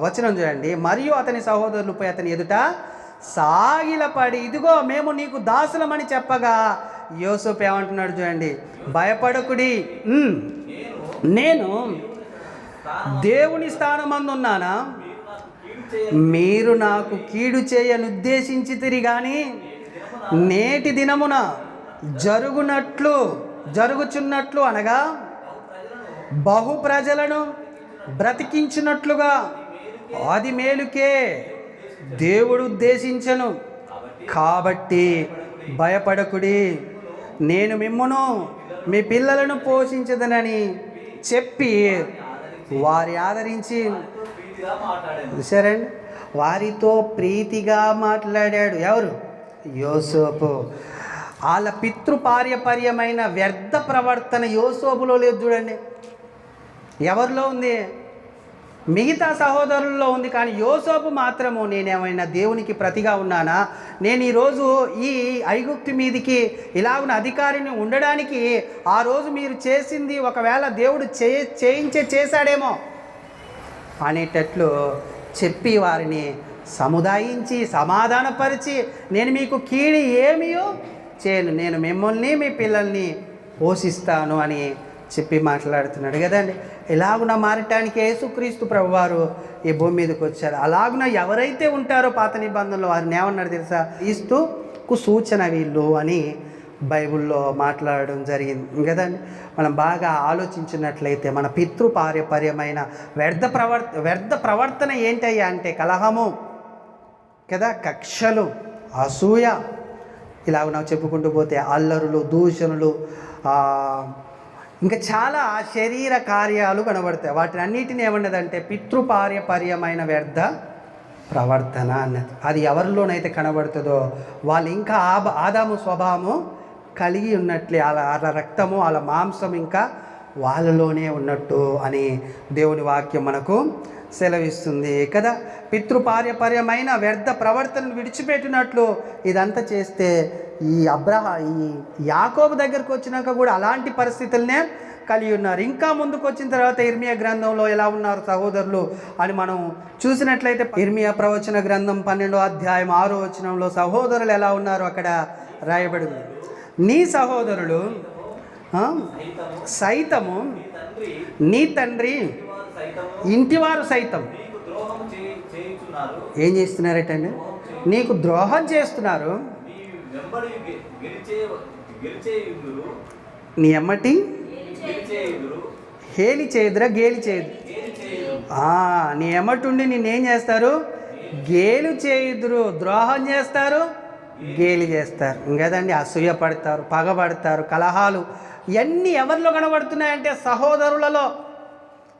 వచనం చూడండి, మరియు అతని సహోదరులు పోయి అతని ఎదుట సాగిలపడి, ఇదిగో మేము నీకు దాసులమని చెప్పగా యోసేపు ఏమంటున్నాడు చూడండి, భయపడకుడి, నేను దేవుని స్థానమందున్నానా, మీరు నాకు కీడు చేయనుద్దేశించితిరి కానీ నేటి దినమున జరుగుచున్నట్లు అనగా బహు ప్రజలను బ్రతికించున్నట్లుగా అది మేలుకే దేవుడు ఉద్దేశించను. కాబట్టి భయపడకుడి, నేను మిమ్మును మీ పిల్లలను పోషించదనని చెప్పి వారి ఆదరించి చూసారండి, వారితో ప్రీతిగా మాట్లాడాడు. ఎవరు? యోసేపు. వాళ్ళ పితృపార్యపర్యమైన వ్యర్థ ప్రవర్తన యోసేపులో లేదు చూడండి. ఎవరిలో ఉంది? మిగతా సహోదరుల్లో ఉంది. కానీ యోసేపు మాత్రము, నేనేమైనా దేవునికి ప్రతిగా ఉన్నానా, నేను ఈరోజు ఈ ఐగుప్తు మీదికి ఇలాగున అధికారిని ఉండడానికి ఆ రోజు మీరు చేసింది ఒకవేళ దేవుడు చేశాడేమో అనేటట్లు చెప్పి వారిని సముదాయించి సమాధానపరిచి, నేను మీకు కీడు ఏమీయో చేయను, నేను మిమ్మల్ని మీ పిల్లల్ని పోషిస్తాను అని చెప్పి మాట్లాడుతున్నాడు కదండి. ఇలాగున మారటానికి యేసుక్రీస్తు ప్రభువారు ఈ భూమి మీదకి వచ్చారు. అలాగున ఎవరైతే ఉంటారో పాత నిబంధనలో వారిని ఏమన్నాడు తెలుసా? క్రీస్తుకు సూచన వీళ్ళు అని బైబిల్లో మాట్లాడడం జరిగింది కదండి. మనం బాగా ఆలోచించినట్లయితే మన పితృపార్యపర్యమైన వ్యర్థ ప్రవర్తన ఏంటయ్యా అంటే కలహము కదా, కక్షలు, అసూయ, ఇలాగ ನಾವು చెప్పుకుంటూ పోతే అల్లరులు, దూషణలు, ఇంకా చాలా శరీర కార్యాలు కనబడతాయి. వాటిని అన్నిటిని ఏమన్నదంటే పితృపార్యపర్యమైన వ్యర్థ ప్రవర్తన అన్నది. అది ఎవరిలోనైతే కనబడుతుందో వాళ్ళు ఇంకా ఆదాము స్వభావము కలిగి ఉన్నట్లే, వాళ్ళ రక్తము వాళ్ళ మాంసం ఇంకా వాళ్ళలోనే ఉన్నట్టు అని దేవుని వాక్యం మనకు సెలవిస్తుంది కదా. పితృపార్యపర్యమైన వ్యర్థ ప్రవర్తనను విడిచిపెట్టినట్లు ఇదంతా చేస్తే ఈ యాకోబు దగ్గరకు వచ్చినాక కూడా అలాంటి పరిస్థితులనే కలిగి ఉన్నారు. ఇంకా ముందుకు వచ్చిన తర్వాత ఇర్మియా గ్రంథంలో ఎలా ఉన్నారు సహోదరులు అని మనం చూసినట్లయితే ఇర్మియా ప్రవచన గ్రంథం 12వ అధ్యాయం 6వ వచనంలో సహోదరులు ఎలా ఉన్నారు అక్కడ రాయబడింది. నీ సహోదరులు సైతము నీ తండ్రి ఇంటివారు సైతం ఏం చేస్తున్నారటండి? నీకు ద్రోహం చేస్తున్నారు. నీ ఎమ్మటి హేలి చేయుదురా గేలి చేయదు. నీ ఎమ్మటుండి నిన్నేం చేస్తారు? గేలు చేయుదురు. ద్రోహం చేస్తారు, గేలి చేస్తారు. ఇంకదండి, అసూయ పడతారు, పగబడతారు, కలహాలు ఇవన్నీ ఎవరిలో కనబడుతున్నాయంటే సహోదరులలో.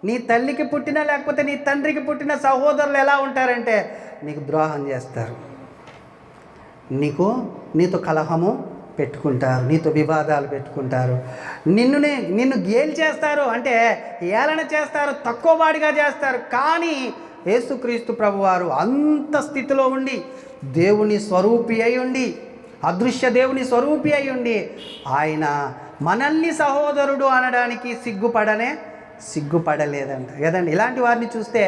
నీ తల్లికి పుట్టిన లేకపోతే నీ తండ్రికి పుట్టిన సహోదరులు ఎలా ఉంటారంటే నీకు ద్రోహం చేస్తారు, నీతో కలహము పెట్టుకుంటారు, నీతో వివాదాలు పెట్టుకుంటారు, నిన్ను గేలి చేస్తారు, అంటే ఏలన చేస్తారు, తక్కువ వాడిగా చేస్తారు. కానీ యేసుక్రీస్తు ప్రభువారు అంత స్థితిలో ఉండి దేవుని స్వరూపి అయి ఉండి, అదృశ్య దేవుని స్వరూపి అయి ఉండి ఆయన మనల్ని సహోదరుడు అనడానికి సిగ్గుపడలేదంట కదండి. ఇలాంటి వారిని చూస్తే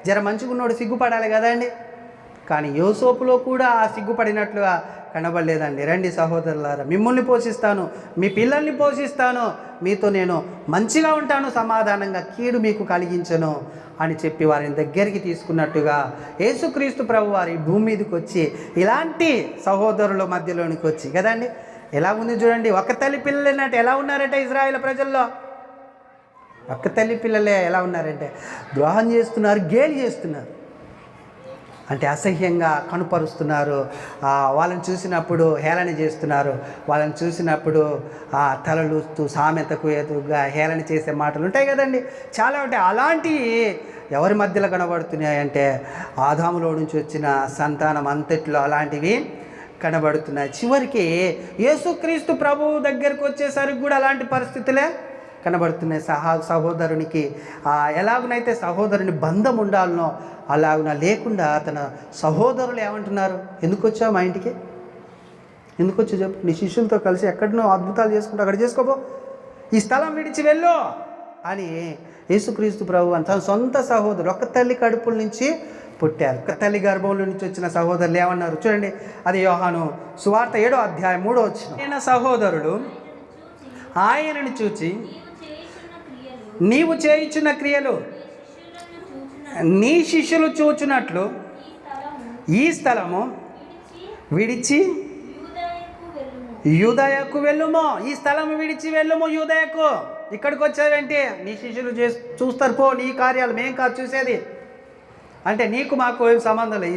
జర మంచిగున్నోడు సిగ్గుపడాలి కదండి. కానీ యోసేపులో కూడా ఆ సిగ్గుపడినట్లుగా కనబడలేదండి. రండి సహోదరులారా, మిమ్మల్ని పోషిస్తాను, మీ పిల్లల్ని పోషిస్తాను, మీతో నేను మంచిగా ఉంటాను, సమాధానంగా కీడు మీకు కలిగించను అని చెప్పి వారిని దగ్గరికి తీసుకున్నట్టుగా యేసుక్రీస్తు ప్రభు వారి భూమి మీదకి వచ్చి ఇలాంటి సహోదరుల మధ్యలోనికి వచ్చి కదండి ఎలా ఉంది చూడండి. ఒక తల్లి పిల్లలు అన్నట్టు ఎలా ఉన్నారంటే ఇజ్రాయేల్ ప్రజల్లో ఒక్క తల్లి పిల్లలే ఎలా ఉన్నారంటే ద్రోహం చేస్తున్నారు, గేలి చేస్తున్నారు, అంటే అసహ్యంగా కనుపరుస్తున్నారు. వాళ్ళని చూసినప్పుడు హేళన చేస్తున్నారు, వాళ్ళని చూసినప్పుడు తలలుస్తూ సామెతకు ఎదురుగా హేళన చేసే మాటలు ఉంటాయి కదండి, చాలా ఉంటాయి. అలాంటివి ఎవరి మధ్యలో కనబడుతున్నాయంటే ఆదాములో నుంచి వచ్చిన సంతానం అంతట్లో అలాంటివి కనబడుతున్నాయి. చివరికి యేసుక్రీస్తు ప్రభువు దగ్గరికి వచ్చేసరికి కూడా అలాంటి పరిస్థితులే కనబడుతున్నాయి. సహోదరునికి ఎలాగునైతే సహోదరుని బంధం ఉండాలనో అలాగున లేకుండా తన సహోదరులు ఏమంటున్నారు, ఎందుకు వచ్చావు మా ఇంటికి, ఎందుకు వచ్చి చెప్పు, నీ శిష్యులతో కలిసి ఎక్కడనో అద్భుతాలు చేసుకుంటూ అక్కడ చేసుకోపో, ఈ స్థలం విడిచి వెళ్ళు అని యేసుక్రీస్తు ప్రభు తన సొంత సహోదరులు ఒక్క తల్లి కడుపుల నుంచి పుట్టారు, ఒక్క తల్లి గర్భంలో నుంచి వచ్చిన సహోదరులు ఏమన్నారు చూడండి. అది యోహాను సువార్త 7వ అధ్యాయం 3వ వచనం. సహోదరులు ఆయనను చూచి నీవు చేయుచున్న క్రియలు నీ శిష్యులు చూచున్నట్లు ఈ స్థలము విడిచి యూదయకు వెళ్ళుము, ఈ స్థలం విడిచి వెళ్ళుము యూదయకు. ఇక్కడికి వచ్చావేంటి, నీ శిష్యులు చూస్తారు పో, నీ కార్యాలు మేం కాదు చూసేది, అంటే నీకు మాకు ఏం సంబంధం లేదు.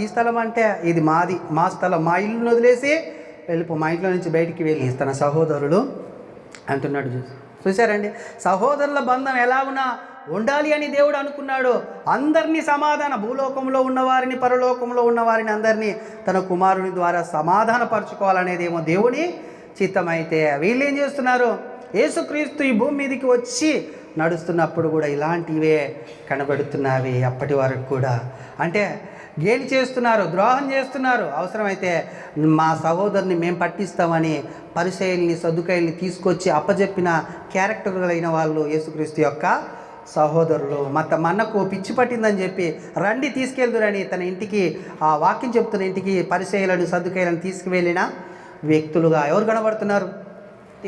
ఈ స్థలం అంటే ఇది మాది, మా స్థలం, మా ఇల్లును వదిలేసి వెళ్ళిపో, మా ఇంట్లో నుంచి బయటికి వెళ్ళి తన సహోదరులు అంటున్నాడు. చూసారండి, సహోదరుల బంధం ఎలాగునా ఉండాలి అని దేవుడు అనుకున్నాడు. అందరినీ భూలోకంలో ఉన్నవారిని పరలోకంలో ఉన్నవారిని అందరినీ తన కుమారుని ద్వారా సమాధానపరచుకోవాలనేది ఏమో దేవుని చిత్తమైతే వీళ్ళు ఏం చేస్తున్నారు, యేసుక్రీస్తు ఈ భూమి మీదకి వచ్చి నడుస్తున్నప్పుడు కూడా ఇలాంటివే కనబడుతున్నవి. అప్పటి వరకు కూడా అంటే గేలి చేస్తున్నారు, ద్రోహం చేస్తున్నారు. అవసరమైతే మా సహోదరుని మేము పట్టిస్తామని పరిసయ్యుల్ని సద్దుకాయల్ని తీసుకొచ్చి అప్పజెప్పిన క్యారెక్టర్లైన వాళ్ళు యేసుక్రీస్తు యొక్క సహోదరులు. మన్నకు పిచ్చి పట్టిందని చెప్పి రండి తీసుకెళ్దురని తన ఇంటికి ఆ వాక్యం చెప్తున్న ఇంటికి పరిసయ్యులను సద్దుకాయలను తీసుకువెళ్ళిన వ్యక్తులుగా ఎవరు కనబడుతున్నారు,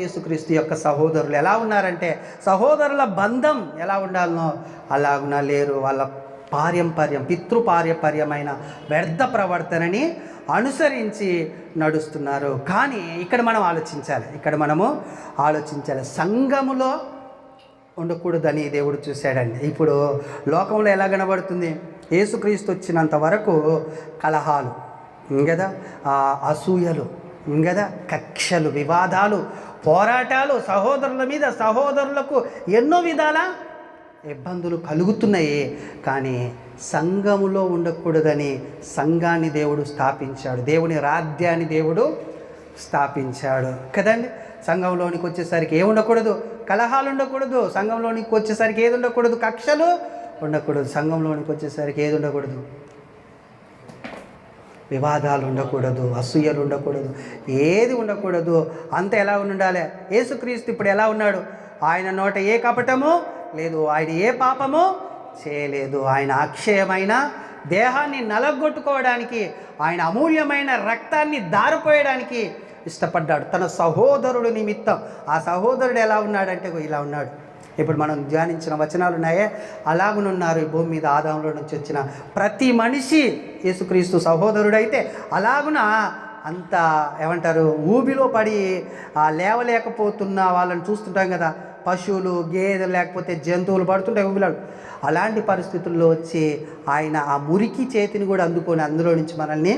యేసుక్రీస్తు యొక్క సహోదరులు. ఎలా ఉన్నారంటే సహోదరుల బంధం ఎలా ఉండాలనో అలాగునా లేరు. వాళ్ళ పితృపార్యపర్యమైన వ్యర్థ ప్రవర్తనని అనుసరించి నడుస్తున్నారు. కానీ ఇక్కడ మనము ఆలోచించాలి, సంఘములో ఉండకూడదని దేవుడు చూశాడండి. ఇప్పుడు లోకంలో ఎలా కనబడుతుంది, యేసుక్రీస్తు వచ్చినంత వరకు కలహాలు కదా, అసూయలు కదా, కక్షలు, వివాదాలు, పోరాటాలు, సహోదరుల మీద సహోదరులకు ఎన్నో విధాల ఇబ్బందులు కలుగుతున్నాయి. కానీ సంఘములో ఉండకూడదని సంఘాన్ని దేవుడు స్థాపించాడు, దేవుని రాజ్యాన్ని దేవుడు స్థాపించాడు కదండి. సంఘంలోనికి వచ్చేసరికి ఏమి ఉండకూడదు, కలహాలు ఉండకూడదు. సంఘంలోనికి వచ్చేసరికి ఏది ఉండకూడదు, కక్షలు ఉండకూడదు. సంఘంలోనికి వచ్చేసరికి ఏది ఉండకూడదు, వివాదాలు ఉండకూడదు, అసూయలు ఉండకూడదు, ఏది ఉండకూడదు. అంత ఎలా ఉండాలి. యేసుక్రీస్తు ఇప్పుడు ఎలా ఉన్నాడు, ఆయన నోట ఏ కపటము లేదు, ఆయన ఏ పాపము చేయలేదు. ఆయన అక్షయమైన దేహాన్ని నలగొట్టుకోవడానికి, ఆయన అమూల్యమైన రక్తాన్ని దారిపోయడానికి ఇష్టపడ్డాడు తన సహోదరుడు నిమిత్తం. ఆ సహోదరుడు ఎలా ఉన్నాడంటే ఇలా ఉన్నాడు. ఇప్పుడు మనం ధ్యానించిన వచనాలు ఉన్నాయే, అలాగునున్నారు ఈ భూమి మీద. ఆదాములో నుంచి వచ్చిన ప్రతి మనిషి యేసుక్రీస్తు సహోదరుడైతే అలాగున అంత ఏమంటారు, ఊబిలో పడి లేవలేకపోతున్న వాళ్ళని చూస్తుంటాం కదా, పశువులు గేదెలు లేకపోతే జంతువులు పడుతుంటాయి ఊబిలాడు. అలాంటి పరిస్థితుల్లో వచ్చి ఆయన ఆ మురికి చేతిని కూడా అందుకొని అందులో నుంచి మనల్ని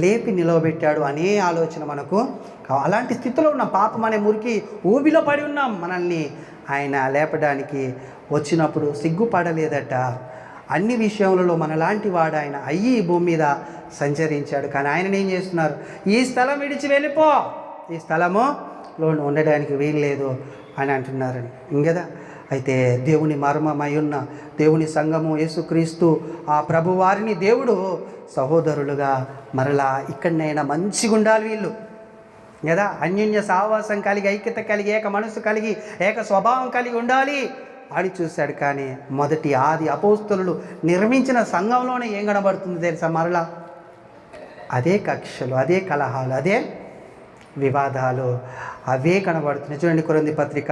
లేపి నిలవబెట్టాడు అనే ఆలోచన మనకు. అలాంటి స్థితిలో ఉన్న పాపం అనే మురికి ఊబిలో పడి ఉన్నాం. మనల్ని ఆయన లేపడానికి వచ్చినప్పుడు సిగ్గుపడలేదట. అన్ని విషయములలో మనలాంటి వాడు ఆయన అయ్యి ఈ భూమి మీద సంచరించాడు. కానీ ఆయన ఏం చేస్తున్నారు, ఈ స్థలం విడిచి వెళ్ళిపో, ఈ స్థలములో ఉండడానికి వీల్లేదు అని అంటున్నారని ఇంకదా. అయితే దేవుని మర్మమై ఉన్న దేవుని సంఘము యేసుక్రీస్తు ఆ ప్రభువారిని దేవుడు సహోదరులుగా మరలా ఇక్కడనైనా మంచిగా ఉండాలి వీళ్ళు కదా, అన్యోన్య సహవాసం కలిగి, ఐక్యత కలిగి, ఏక మనసు కలిగి, ఏక స్వభావం కలిగి ఉండాలి అని చూశాడు. కానీ మొదటి ఆది అపోస్తలులు నిర్మించిన సంఘంలోనే ఏం కనబడుతుంది తెలుసా, మరలా అదే కక్షలు, అదే కలహాలు, అదే వివాదాలు అవే కనబడుతున్నాయి. చూడండి, కొరింథీ పత్రిక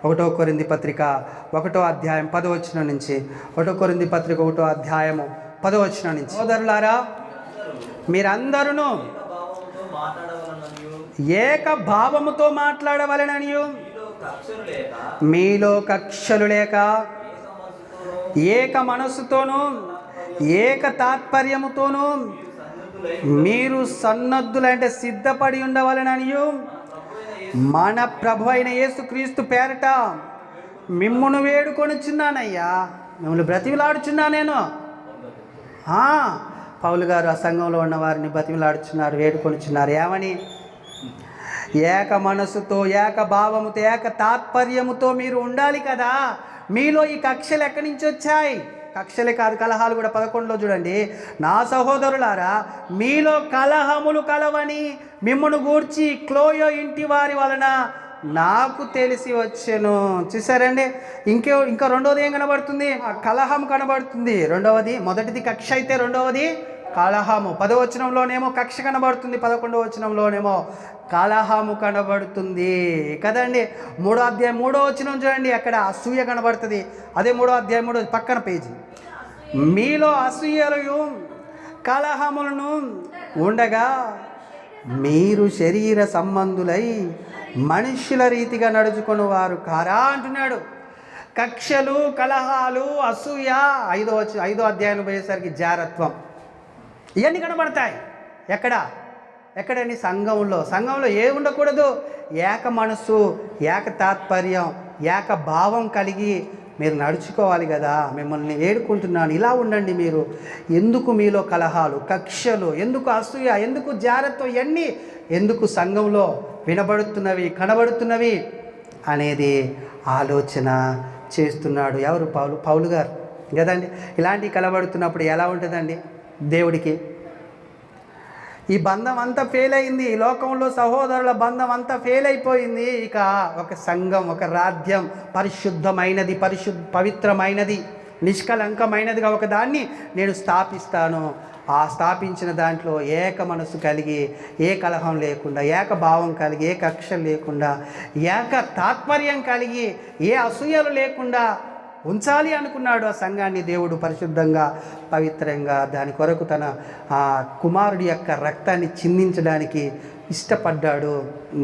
1 కొరింథీ పత్రిక 1వ అధ్యాయం 10వ వచనం నుంచి, 1 కొరింథీ పత్రిక 1వ అధ్యాయము 10వ వచనం నుంచి, సోదరులారా మీరందరూ ఏక భావముతో మాట్లాడవలెననియు, మీలో కక్షలు లేక ఏక మనస్సుతోనూ ఏక తాత్పర్యముతోనూ మీరు సన్నద్ధులంటే సిద్ధపడి ఉండవలెననియు మన ప్రభు అయిన యేసుక్రీస్తు పేరట మిమ్మును వేడుకొనుచున్నానయ్యా. మిమ్మల్ని బ్రతిమిలాడుచున్నా నేను. పౌలు గారు ఆ సంఘంలో ఉన్న వారిని బ్రతిమిలాడుచున్నారు, వేడుకొనుచున్నారు. ఏమని? ఏక మనసుతో, ఏక భావముతో, ఏక తాత్పర్యముతో మీరు ఉండాలి కదా. మీలో ఈ కక్షలు ఎక్కడి నుంచి వచ్చాయి? కక్షలే కాదు, కలహాలు కూడా. 11లో చూడండి, నా సహోదరులారా మీలో కలహములు కలవని మిమ్మను గూర్చి క్లోయో ఇంటి వారి వలన నాకు తెలిసి వచ్చెను. చూసారండి, ఇంకా రెండవది ఏం కనబడుతుంది? కలహం కనబడుతుంది. రెండవది, మొదటిది కక్ష అయితే రెండవది కలహము. 10వ వచనంలోనేమో కక్ష కనబడుతుంది, 11వ వచనంలోనేమో కలహము కనబడుతుంది కదండి. 3వ అధ్యాయం 3వ వచనం చూడండి, అక్కడ అసూయ కనబడుతుంది. అదే 3వ అధ్యాయం 3వ పక్కన పేజీ. మీలో అసూయలు కలహములను ఉండగా మీరు శరీర సంబంధులై మనుషుల రీతిగా నడుచుకుని వారు కారా అంటున్నాడు. కక్షలు, కలహాలు, అసూయ 5వ అధ్యాయం పోయేసరికి జారత్వం, ఇవన్నీ కనబడతాయి. ఎక్కడని? సంఘంలో ఏ ఉండకూడదు? ఏక మనసు, ఏక తాత్పర్యం, ఏక భావం కలిగి మీరు నడుచుకోవాలి కదా. మిమ్మల్ని వేడుకుంటున్నాను, ఇలా ఉండండి మీరు. ఎందుకు మీలో కలహాలు, కక్షలు, ఎందుకు అసూయ, ఎందుకు జారత్వం, ఇవన్నీ ఎందుకు సంఘంలో వినబడుతున్నవి, కనబడుతున్నవి అనేది ఆలోచన చేస్తున్నాడు. ఎవరు? పౌలు గారు కదండి. ఇలాంటివి కనబడుతున్నప్పుడు ఎలా ఉంటుందండి దేవుడికి? ఈ బంధం అంతా ఫెయిల్ అయింది, ఈ లోకంలో సహోదరుల బంధం అంతా ఫెయిల్ అయిపోయింది. ఇక ఒక సంఘం, ఒక రాజ్యం, పరిశుద్ధమైనది, పవిత్రమైనది, నిష్కలంకమైనదిగా ఒక దాన్ని నేను స్థాపిస్తాను. ఆ స్థాపించిన దాంట్లో ఏక మనసు కలిగి, ఏ కలహం లేకుండా, ఏక భావం కలిగి, ఏ కక్ష లేకుండా, ఏక తాత్పర్యం కలిగి, ఏ అసూయలు లేకుండా ఉంచాలి అనుకున్నాడు ఆ సంఘాన్ని దేవుడు. పరిశుద్ధంగా, పవిత్రంగా, దాని కొరకు తన కుమారుడి యొక్క రక్తాన్ని చిందించడానికి ఇష్టపడ్డాడు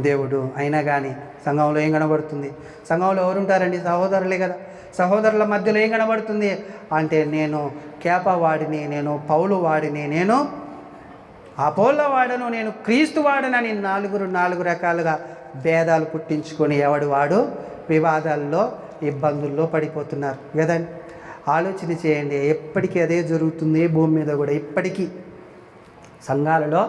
దేవుడు. అయినా కానీ సంఘంలో ఏం కనబడుతుంది? సంఘంలో ఎవరుంటారండి? సహోదరులే కదా. సహోదరుల మధ్యలో ఏం కనబడుతుంది అంటే, నేను కేపా వాడిని, నేను పౌలు వాడిని, నేను అపోల్ల వాడను, నేను క్రీస్తు వాడనని నాలుగు రకాలుగా భేదాలు పుట్టించుకొని ఎవడు వాడు వివాదాల్లో, ఇబ్బందుల్లో పడిపోతున్నారు కదండి. ఆలోచన చేయండి, ఎప్పటికీ అదే జరుగుతుంది భూమి మీద కూడా. ఇప్పటికీ సంఘాలలో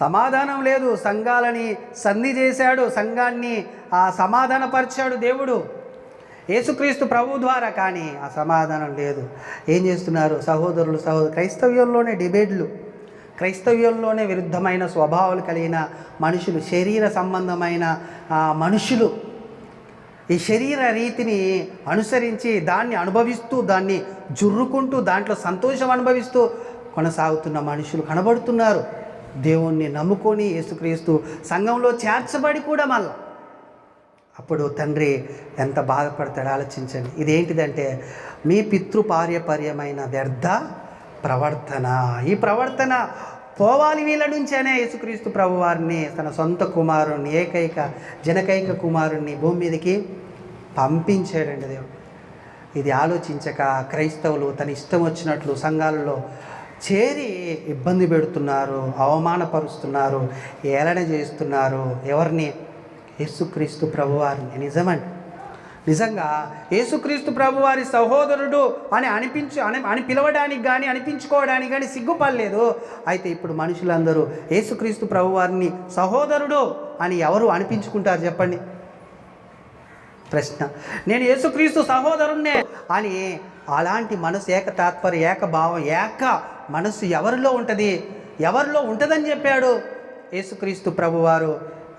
సమాధానం లేదు. సంఘాలని సంధి చేశాడు, సంఘాన్ని సమాధానపరిచాడు దేవుడు యేసుక్రీస్తు ప్రభు ద్వారా. కానీ ఆ సమాధానం లేదు. ఏం చేస్తున్నారు సహోదరులు? క్రైస్తవ్యంలోనే డిబేట్లు, క్రైస్తవ్యంలోనే విరుద్ధమైన స్వభావాలు కలిగిన మనుషులు, శరీర సంబంధమైన మనుషులు ఈ శరీర రీతిని అనుసరించి దాన్ని అనుభవిస్తూ, దాన్ని జుర్రుకుంటూ, దాంట్లో సంతోషం అనుభవిస్తూ కొనసాగుతున్న మనుషులు కనబడుతున్నారు. దేవుణ్ణి నమ్ముకొని యేసుక్రీస్తు సంఘంలో చేర్చబడి కూడా మళ్ళా అప్పుడు తండ్రి ఎంత బాధపడతాడో ఆలోచించండి. ఇదేంటిదంటే మీ పితృపార్యపర్యమైన వ్యర్థ ప్రవర్తన. ఈ ప్రవర్తన పోవాలి వీళ్ళ నుంచేనే యేసుక్రీస్తు ప్రభువారిని, తన సొంత కుమారుణ్ణి, జనకైక కుమారుణ్ణి భూమి మీదకి పంపించాడండి దేవుడు. ఇది ఆలోచించక క్రైస్తవులు తన ఇష్టం వచ్చినట్లు సంఘాలలో చేరి ఇబ్బంది పెడుతున్నారు, అవమానపరుస్తున్నారు, ఏలన చేస్తున్నారు. ఎవరిని? యేసుక్రీస్తు ప్రభువారిని. నిజంగా యేసుక్రీస్తు ప్రభువారి సహోదరుడు అని పిలవడానికి కానీ అనిపించుకోవడానికి కానీ సిగ్గుపడలేదు. అయితే ఇప్పుడు మనుషులందరూ యేసుక్రీస్తు ప్రభువారిని సహోదరుడు అని ఎవరు అనిపించుకుంటారు చెప్పండి? ప్రశ్న. నేను యేసుక్రీస్తు సహోదరుణ్ణే అని అలాంటి మనసు, ఏకతాత్పర్య, ఏకభావం, ఏక మనసు ఎవరిలో ఉంటుంది? ఎవరిలో ఉంటుందని చెప్పాడు యేసుక్రీస్తు ప్రభువారు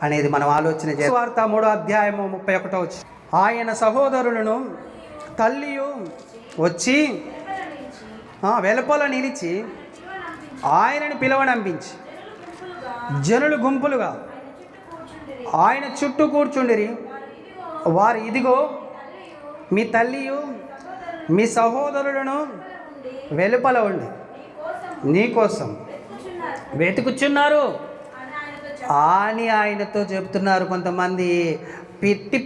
అనేది మనం ఆలోచన చేయాలి. వార్త 3వ అధ్యాయము 31వ వచనం. ఆయన సహోదరులను తల్లియు వచ్చి వెలుపల నిలిచి ఆయనను పిలవనంపించి జనులు గుంపులుగా ఆయన చుట్టూ కూర్చుండిరి. వారు, ఇదిగో మీ తల్లియు మీ సహోదరులను వెలుపల ఉండి నీకోసం వెతుకుచున్నారు అని ఆయనతో చెప్తున్నారు. కొంతమంది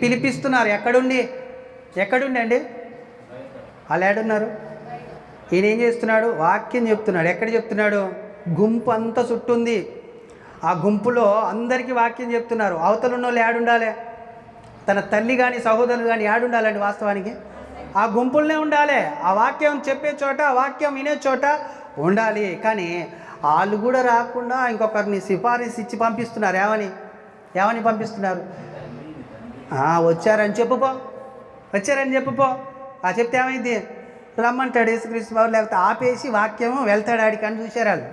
పిలిపిస్తున్నారు. ఎక్కడుండి అండి వాళ్ళు ఏడున్నారు? ఈయన ఏం చేస్తున్నాడు? వాక్యం చెప్తున్నాడు. ఎక్కడ చెప్తున్నాడు? గుంపు అంతా చుట్టుంది. ఆ గుంపులో అందరికీ వాక్యం చెప్తున్నారు. అవతల ఉన్న వాళ్ళు ఏడుండాలి? తన తల్లి కానీ సహోదరులు కానీ ఏడుండాలండి? వాస్తవానికి ఆ గుంపులనే ఉండాలి. ఆ వాక్యం చెప్పే చోట, ఆ వాక్యం వినే చోట ఉండాలి. కానీ వాళ్ళు కూడా రాకుండా ఇంకొకరిని సిఫారసు ఇచ్చి పంపిస్తున్నారు. ఏమని పంపిస్తున్నారు? వచ్చారని చెప్పుపో. చెప్తే ఏమైంది? రమ్మంటాడు యేసుక్రీస్తు బాబు, లేకపోతే ఆపేసి వాక్యము వెళ్తాడు ఆడికి అని చూశారు వాళ్ళు.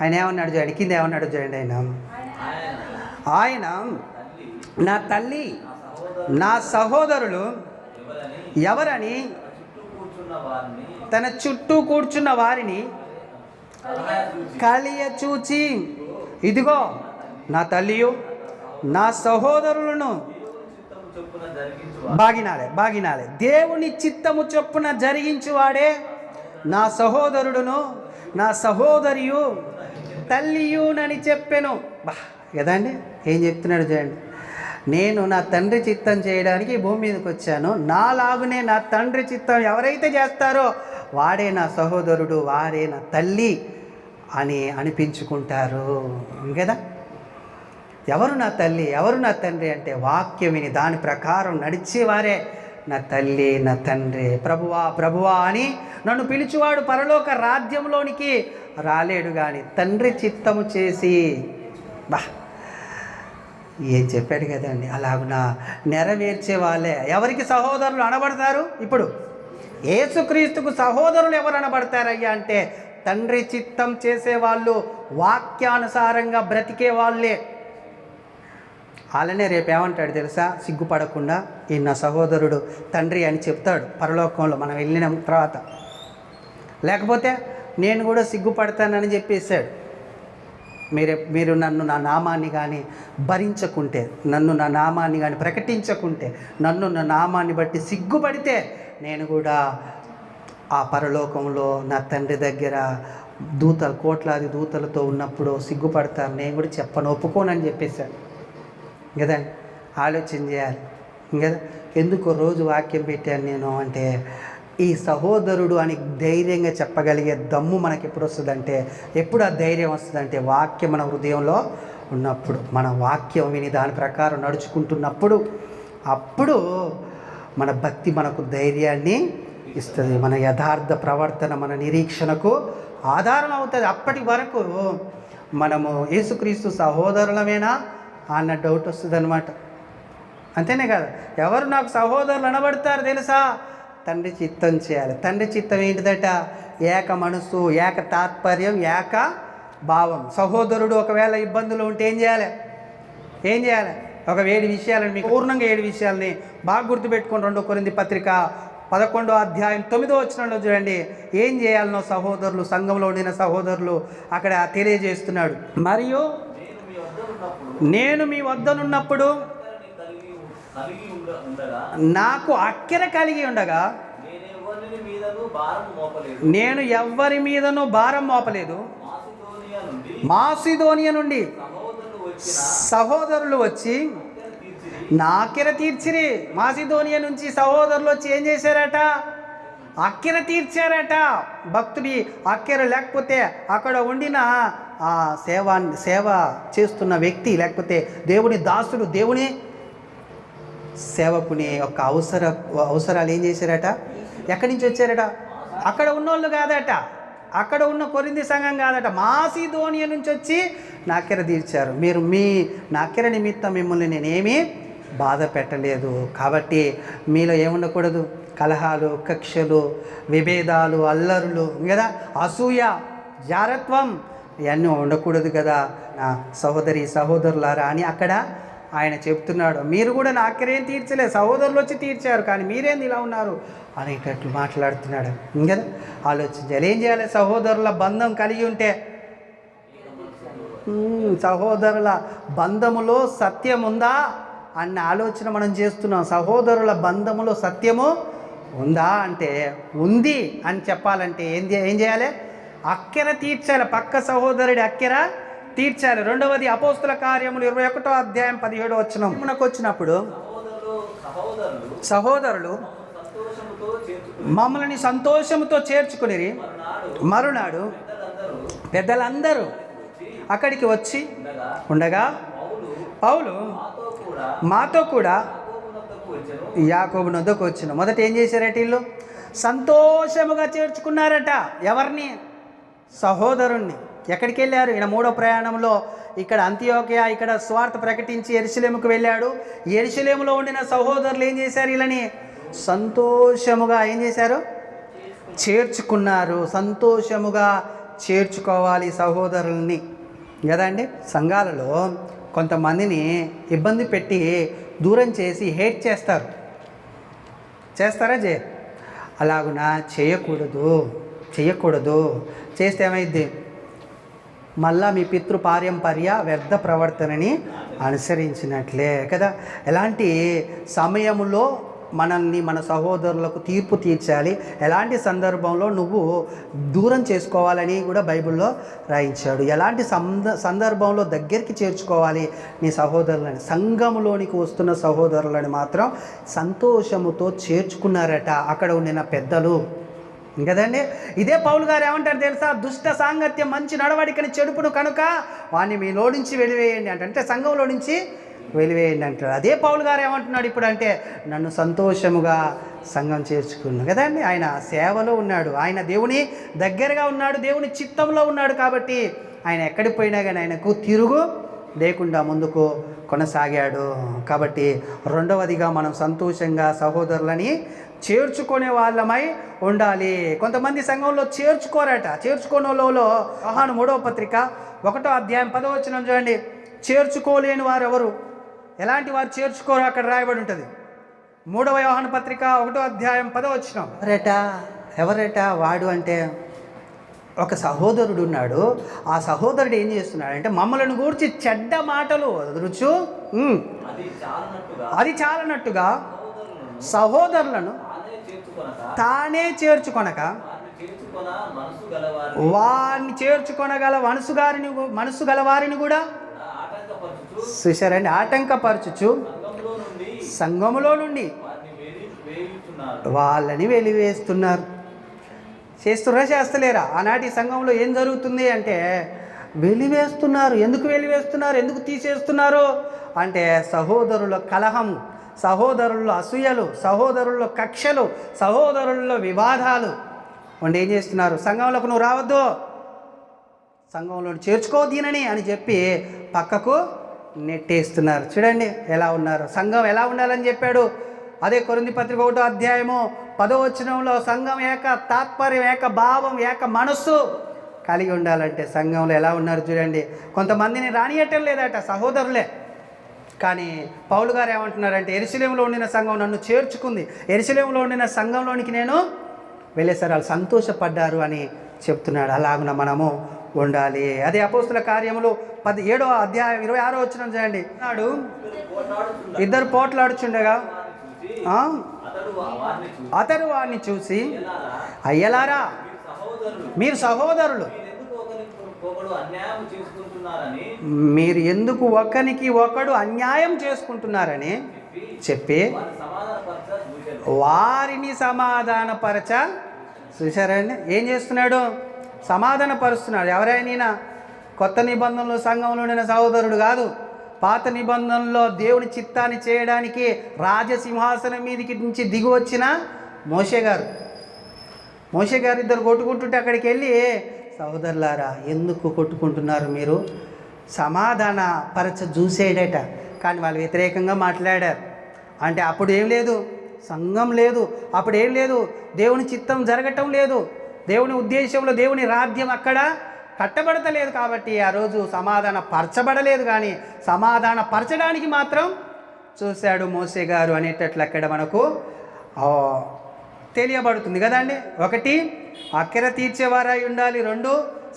ఆయన ఏమన్నాడు చూడండి, కింద ఏమన్నాడు చూడండి. ఆయన నా తల్లి నా సహోదరులు ఎవరని తన చుట్టూ కూర్చున్న వారిని కలియ చూచి, ఇదిగో నా తల్లియు నా సహోదరులను బాగినాలే దేవుని చిత్తము చొప్పున జరిగించువాడే నా సహోదరుడును నా సహోదరియు తల్లియునని చెప్పెను. కదండి, ఏం చెప్తున్నాడు చూడండి. నేను నా తండ్రి చిత్తం చేయడానికి భూమి మీదకి వచ్చాను. నాలాగునే నా తండ్రి చిత్తం ఎవరైతే చేస్తారో వాడే నా సహోదరుడు, వాడే నా తల్లి అని అనిపించుకుంటారు కదా. ఎవరు నా తల్లి, ఎవరు నా తండ్రి అంటే వాక్యం విని దాని ప్రకారం నడిచేవారే నా తల్లి, నా తండ్రి. ప్రభువా అని నన్ను పిలిచేవాడు పరలోక రాజ్యంలోనికి రాలేడు కానీ తండ్రి చిత్తము చేసి. ఏం చెప్పాడు కదండి. అలాగున నెరవేర్చే వాళ్ళే ఎవరికి సహోదరులు అనబడతారు? ఇప్పుడు యేసుక్రీస్తుకు సహోదరులు ఎవరు అనబడతారయ్యా అంటే తండ్రి చిత్తం చేసేవాళ్ళు, వాక్యానుసారంగా బ్రతికే వాళ్ళే. వాళ్ళనే రేపు ఏమంటాడు తెలుసా? సిగ్గుపడకుండా ఈయన నా సహోదరుడు తండ్రి అని చెప్తాడు పరలోకంలో మనం వెళ్ళిన తర్వాత. లేకపోతే నేను కూడా సిగ్గుపడతానని చెప్పేశాడు. మీరు నన్ను నా నామాన్ని కానీ భరించకుంటే, నన్ను నా నామాన్ని కానీ ప్రకటించకుంటే, నన్ను నా నామాన్ని బట్టి సిగ్గుపడితే నేను కూడా ఆ పరలోకంలో నా తండ్రి దగ్గర కోట్లాది దూతలతో ఉన్నప్పుడు సిగ్గుపడతాను, నేను కూడా ఒప్పుకోనని చెప్పేశాడు కదా. ఆలోచన చేయాలి కదా. ఎందుకో రోజు వాక్యం పెట్టాను నేను అంటే ఈ సహోదరుడు అని ధైర్యంగా చెప్పగలిగే దమ్ము మనకి ఎప్పుడు వస్తుందంటే, ఎప్పుడు ఆ ధైర్యం వస్తుందంటే వాక్యం మన హృదయంలో ఉన్నప్పుడు, మన వాక్యం విని దాని ప్రకారం నడుచుకుంటున్నప్పుడు, అప్పుడు మన భక్తి మనకు ధైర్యాన్ని ఇస్తుంది. మన యథార్థ ప్రవర్తన మన నిరీక్షణకు ఆధారం అవుతుంది. అప్పటి వరకు మనము యేసుక్రీస్తు సహోదరులమేనా అన్న డౌట్ వస్తుంది అనమాట. అంతేనే కదా. ఎవరు నాకు సహోదరులు అనబడతారు తెలుసా? తండ్రి చిత్తం చేయాలి. తండ్రి చిత్తం ఏంటిదట? ఏక మనసు, ఏక తాత్పర్యం, ఏక భావం. సహోదరుడు ఒకవేళ ఇబ్బందులు ఉంటే ఏం చేయాలి? ఒక 7 విషయాలని మీకు పూర్ణంగా 7 విషయాలని బాగా గుర్తుపెట్టుకొని 2 కొరింథీ పత్రిక 11వ అధ్యాయం 9వ వచనంలో చూడండి ఏం చేయాలనో సహోదరులు, సంఘంలో ఉండిన సహోదరులు అక్కడ తెలియజేస్తున్నాడు. మరియు నేను మీ వద్దనున్నప్పుడు నాకు అక్కర కలిగి ఉండగా నేను ఎవ్వరి మీదను భారం మోపలేదు. మాసిదోనియా నుండి సహోదరులు వచ్చి నాకెర తీర్చిరి. మాసిదోనియా నుంచి సహోదరులు వచ్చి ఏం చేశారట? అక్కెర తీర్చారట. భక్తుడి అక్కెర లేకపోతే అక్కడ ఉండిన ఆ సేవ చేస్తున్న వ్యక్తి, లేకపోతే దేవుని దాసుడు, దేవుని సేవకుని యొక్క అవసరాలు ఏం చేశారట? ఎక్కడి నుంచి వచ్చారట? అక్కడ ఉన్నోళ్ళు కాదట, అక్కడ ఉన్న కొరింథీ సంఘం కాదట, మాసిదోనియా నుంచి వచ్చి నాకెర తీర్చారు. మీరు మీ నాకెర నిమిత్తం మిమ్మల్ని నేనేమీ బాధ పెట్టలేదు. కాబట్టి మీలో ఏముండకూడదు? కలహాలు, కక్షలు, విభేదాలు, అల్లరులు కదా, అసూయ, జారత్వం ఇవన్నీ ఉండకూడదు కదా నా సహోదరి సహోదరులారా అని అక్కడ ఆయన చెప్తున్నాడు. మీరు కూడా నాకెరేం తీర్చలేదు, సహోదరులు వచ్చి తీర్చారు, కానీ మీరేంది ఇలా ఉన్నారు అనేటట్లు మాట్లాడుతున్నాడు కదా. ఆలోచించాలి, ఏం చేయాలి? సహోదరుల బంధం కలిగి ఉంటే, సహోదరుల బంధములో సత్యం ఉందా అన్న ఆలోచన మనం చేస్తున్నాం. సహోదరుల బంధములో సత్యము ఉందా అంటే ఉంది అని చెప్పాలంటే ఏం చేయాలి? అక్కెర తీర్చాలి, పక్క సహోదరుడి అక్కెర తీర్చాలి. రెండవది అపోస్తుల కార్యములు 21వ అధ్యాయం 17వ వచనం మనకు వచ్చినప్పుడు సహోదరులు మమ్మల్ని సంతోషముతో చేర్చుకుని మరునాడు పెద్దలందరూ అక్కడికి వచ్చి ఉండగా పౌలు మాతో కూడా యాకోబు నొద్దకు వచ్చిన. మొదట ఏం చేశారట? వీళ్ళు సంతోషముగా చేర్చుకున్నారట. ఎవరిని? సహోదరుణ్ణి. ఎక్కడికి వెళ్ళారు? ఈయన 3వ ప్రయాణంలో ఇక్కడ అంతియోకియా, ఇక్కడ స్వార్థ ప్రకటించి యెరూషలేముకు వెళ్ళాడు. యెరూషలేములో ఉండిన సహోదరులు ఏం చేశారు? వీళ్ళని సంతోషముగా ఏం చేశారు? చేర్చుకున్నారు. సంతోషముగా చేర్చుకోవాలి సహోదరుల్ని కదండి. సంఘాలలో కొంతమందిని ఇబ్బంది పెట్టి దూరం చేసి హేట్ చేస్తారు. చేస్తారా? అలాగునా చేయకూడదు. చేస్తే ఏమైద్ది? మళ్ళా మీ పితృపారంపర్య వ్యర్థ ప్రవర్తనని అనుసరించినట్లే కదా. ఎలాంటి సమయంలో మనల్ని మన సహోదరులకు తీర్పు తీర్చాలి, ఎలాంటి సందర్భంలో నువ్వు దూరం చేసుకోవాలని కూడా బైబిల్లో రాయించాడు. ఎలాంటి సందర్భంలో దగ్గరికి చేర్చుకోవాలి నీ సహోదరులని. సంఘములోనికి వస్తున్న సహోదరులని మాత్రం సంతోషముతో చేర్చుకున్నారట అక్కడ ఉండిన పెద్దలు కదండి. ఇదే పౌలు గారు ఏమంటారు తెలుసా? దుష్ట సాంగత్యం మంచి నడవడికని చెడుపును కనుక వాడిని మీలో నుంచి వెలివేయండి అంటే సంఘంలో నుంచి వెలివేయండి అంటాడు. అదే పౌలు గారు ఏమంటున్నాడు ఇప్పుడు అంటే నన్ను సంతోషముగా సంఘం చేర్చుకున్నాను కదండి. ఆయన సేవలో ఉన్నాడు, ఆయన దేవుని దగ్గరగా ఉన్నాడు, దేవుని చిత్తంలో ఉన్నాడు. కాబట్టి ఆయన ఎక్కడికి పోయినా కానీ ఆయనకు తిరుగు లేకుండా ముందుకు కొనసాగాడు. కాబట్టి రెండవదిగా మనం సంతోషంగా సహోదరులని చేర్చుకునే వాళ్ళమై ఉండాలి. కొంతమంది సంఘంలో చేర్చుకోరట. చేర్చుకునే వాళ్ళలో యోహాను 3వ పత్రిక 1వ అధ్యాయం 10వ వచనం చూడండి. చేర్చుకోలేని వారు ఎవరు? ఎలాంటి వారు చేర్చుకోరు అక్కడ రాయబడి ఉంటుంది. 3వ యోహాను పత్రిక 1వ అధ్యాయం 10వ వచనం. ఎవరట వాడు అంటే ఒక సహోదరుడు ఉన్నాడు. ఆ సహోదరుడు ఏం చేస్తున్నాడు అంటే మమ్మల్ని గూర్చి చెడ్డ మాటలు వదరుచు అది చాలనట్టుగా సహోదరులను తానే చేర్చుకొనక వారిని చేర్చుకొనగల మనసు గలవారిని కూడా చూశారండి ఆటంకపరచుచు సంఘములో నుండి వాళ్ళని వెలివేస్తున్నారు. చేస్తలేరా? ఆనాటి సంఘంలో ఏం జరుగుతుంది అంటే వెలివేస్తున్నారు. ఎందుకు వెలివేస్తున్నారు? ఎందుకు తీసేస్తున్నారు అంటే సహోదరుల కలహము, సహోదరుల్లో అసూయలు, సహోదరుల్లో కక్షలు, సహోదరుల్లో వివాదాలు ఉండి ఏం చేస్తున్నారు? సంఘంలోకి నువ్వు రావద్దు, సంఘంలో చేర్చుకోదీనని అని చెప్పి పక్కకు నెట్టేస్తున్నారు. చూడండి ఎలా ఉన్నారు. సంఘం ఎలా ఉండాలని చెప్పాడు. అదే కొరింథీ పత్రిక 1వ అధ్యాయము 10వ వచనంలో సంఘం ఏక తాత్పర్యం, ఏక భావం, ఏక మనస్సు కలిగి ఉండాలంటే సంఘంలో ఎలా ఉన్నారు చూడండి. కొంతమందిని రానియటం లేదట సహోదరులే. కానీ పౌలు గారు ఏమంటున్నారంటే యెరూషలేములో ఉండిన సంఘం నన్ను చేర్చుకుంది, యెరూషలేములో ఉండిన సంఘంలోనికి నేను వెళ్ళేసరి వాళ్ళు సంతోషపడ్డారు అని చెప్తున్నాడు. అలాగున మనము ఉండాలి. అదే అపోస్తుల కార్యములు 17వ అధ్యాయం 26వ వచనం చేయండి. నాడు ఇద్దరు పోట్లాడుచుండగా అతడు వారిని చూసి, అయ్యలారా మీరు సహోదరులు, మీరు ఎందుకు ఒకరికి ఒకడు అన్యాయం చేసుకుంటున్నారని చెప్పి వారిని సమాధానపరచ. చూశారండి ఏం చేస్తున్నాడు? సమాధానపరుస్తున్నాడు. ఎవరైనా కొత్త నిబంధనలో సంఘంలో ఉండిన సహోదరుడు కాదు, పాత నిబంధనలో దేవుని చిత్తాన్ని చేయడానికి రాజసింహాసనం మీదకి నుంచి దిగి వచ్చిన మోషే గారు ఇద్దరు కొట్టుకుంటుంటే అక్కడికి వెళ్ళి, సహోదరులారా ఎందుకు కొట్టుకుంటున్నారు, మీరు సమాధాన పరచ చూసేయడట. కానీ వాళ్ళు వ్యతిరేకంగా మాట్లాడారు. అంటే అప్పుడు ఏం లేదు, సంఘం లేదు, అప్పుడు ఏం లేదు, దేవుని చిత్తం జరగటం లేదు, దేవుని ఉద్దేశంలో దేవుని రాజ్యం అక్కడ కట్టబడతలేదు. కాబట్టి ఆ రోజు సమాధాన పరచబడలేదు. కానీ సమాధాన పరచడానికి మాత్రం చూశాడు మోసే గారు అనేటట్లు అక్కడ మనకు తెలియబడుతుంది కదండి. 1 అక్కర తీర్చేవారై ఉండాలి, 2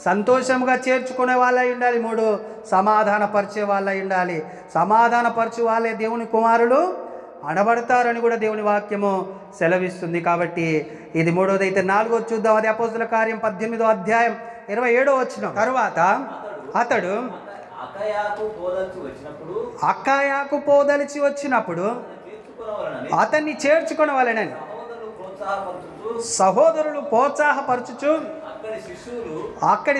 సంతోషంగా చేర్చుకునే వాళ్ళై ఉండాలి, 3 సమాధానపరిచే వాళ్ళై ఉండాలి. సమాధానపరచు వాళ్ళే దేవుని కుమారులు అనబడతారని కూడా దేవుని వాక్యము సెలవిస్తుంది. కాబట్టి ఇది 3వది. అయితే 4వది చూద్దాం. అది అపోస్తుల కార్యం 18వ అధ్యాయం 27వ వచనం. తరువాత అతడు అక్కాయాకు పోదలిచి వచ్చినప్పుడు అతన్ని చేర్చుకొనవలెనని సహోదరులు ప్రోత్సాహపరచుచు అక్కడి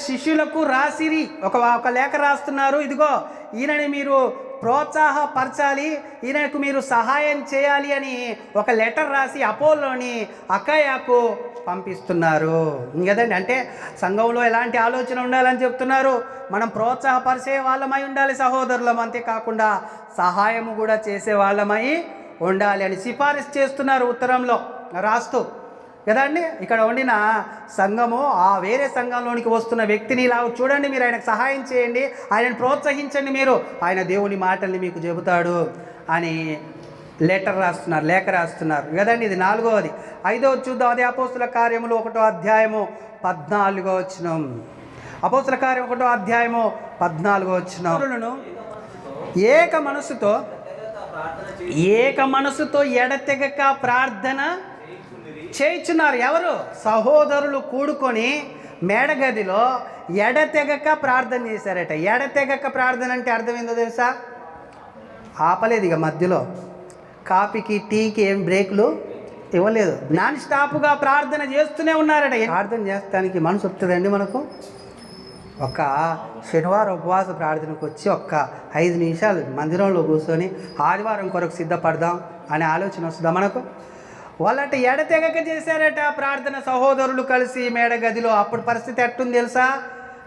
శిష్యులకు రాసిరి ఒక లేఖ రాస్తున్నారు. ఇదిగో ఈయనని మీరు ప్రోత్సాహపరచాలి, ఈయనకు మీరు సహాయం చేయాలి అని ఒక లెటర్ రాసి అపోలోని అకాయాకు పంపిస్తున్నారు కదండి. అంటే సంఘంలో ఎలాంటి ఆలోచన ఉండాలని చెప్తున్నారు. మనం ప్రోత్సాహపరిచే వాళ్ళమై ఉండాలి సహోదరులం, అంతేకాకుండా సహాయము కూడా చేసే వాళ్ళమై ఉండాలి అని సిఫారసు చేస్తున్నారు ఉత్తరంలో రాస్తూ కదండి. ఇక్కడ ఉండిన సంఘము ఆ వేరే సంఘంలోనికి వస్తున్న వ్యక్తిని ఇలా చూడండి, మీరు ఆయనకు సహాయం చేయండి, ఆయనను ప్రోత్సహించండి, మీరు ఆయన దేవుని మాటల్ని మీకు చెబుతాడు అని లేఖ రాస్తున్నారు కదండి. ఇది 4వది. 5వది చూద్దాం. అదే అపోస్తుల కార్యములు 1వ అధ్యాయము 14వ వచనం. అపోస్తుల కార్యం 1వ అధ్యాయము 14వ వచనం. ఏక మనసుతో ఎడతెగక ప్రార్థన చేయుచున్నారు. ఎవరు? సహోదరులు కూడుకొని మేడగదిలో ఎడతెగక ప్రార్థన చేశారట. ఎడతెగక ప్రార్థన అంటే అర్థం ఏందో తెలుసా? ఆపలేదు ఇక మధ్యలో, కాఫీకి టీకి ఏం బ్రేకులు ఇవ్వలేదు, నాన్ స్టాప్గా ప్రార్థన చేస్తూనే ఉన్నారట. ప్రార్థన చేస్తానికి మనసు వస్తుందండి మనకు. ఒక శనివారం ఉపవాస ప్రార్థనకు వచ్చి 5 నిమిషాలు మందిరంలో కూర్చొని ఆదివారం కొరకు సిద్ధపడదాం అనే ఆలోచన వస్తుందా మనకు? వాళ్ళంటే ఎడతెగక చేశారట ప్రార్థన, సహోదరులు కలిసి మేడగదిలో. అప్పుడు పరిస్థితి ఎట్టుంది తెలుసా?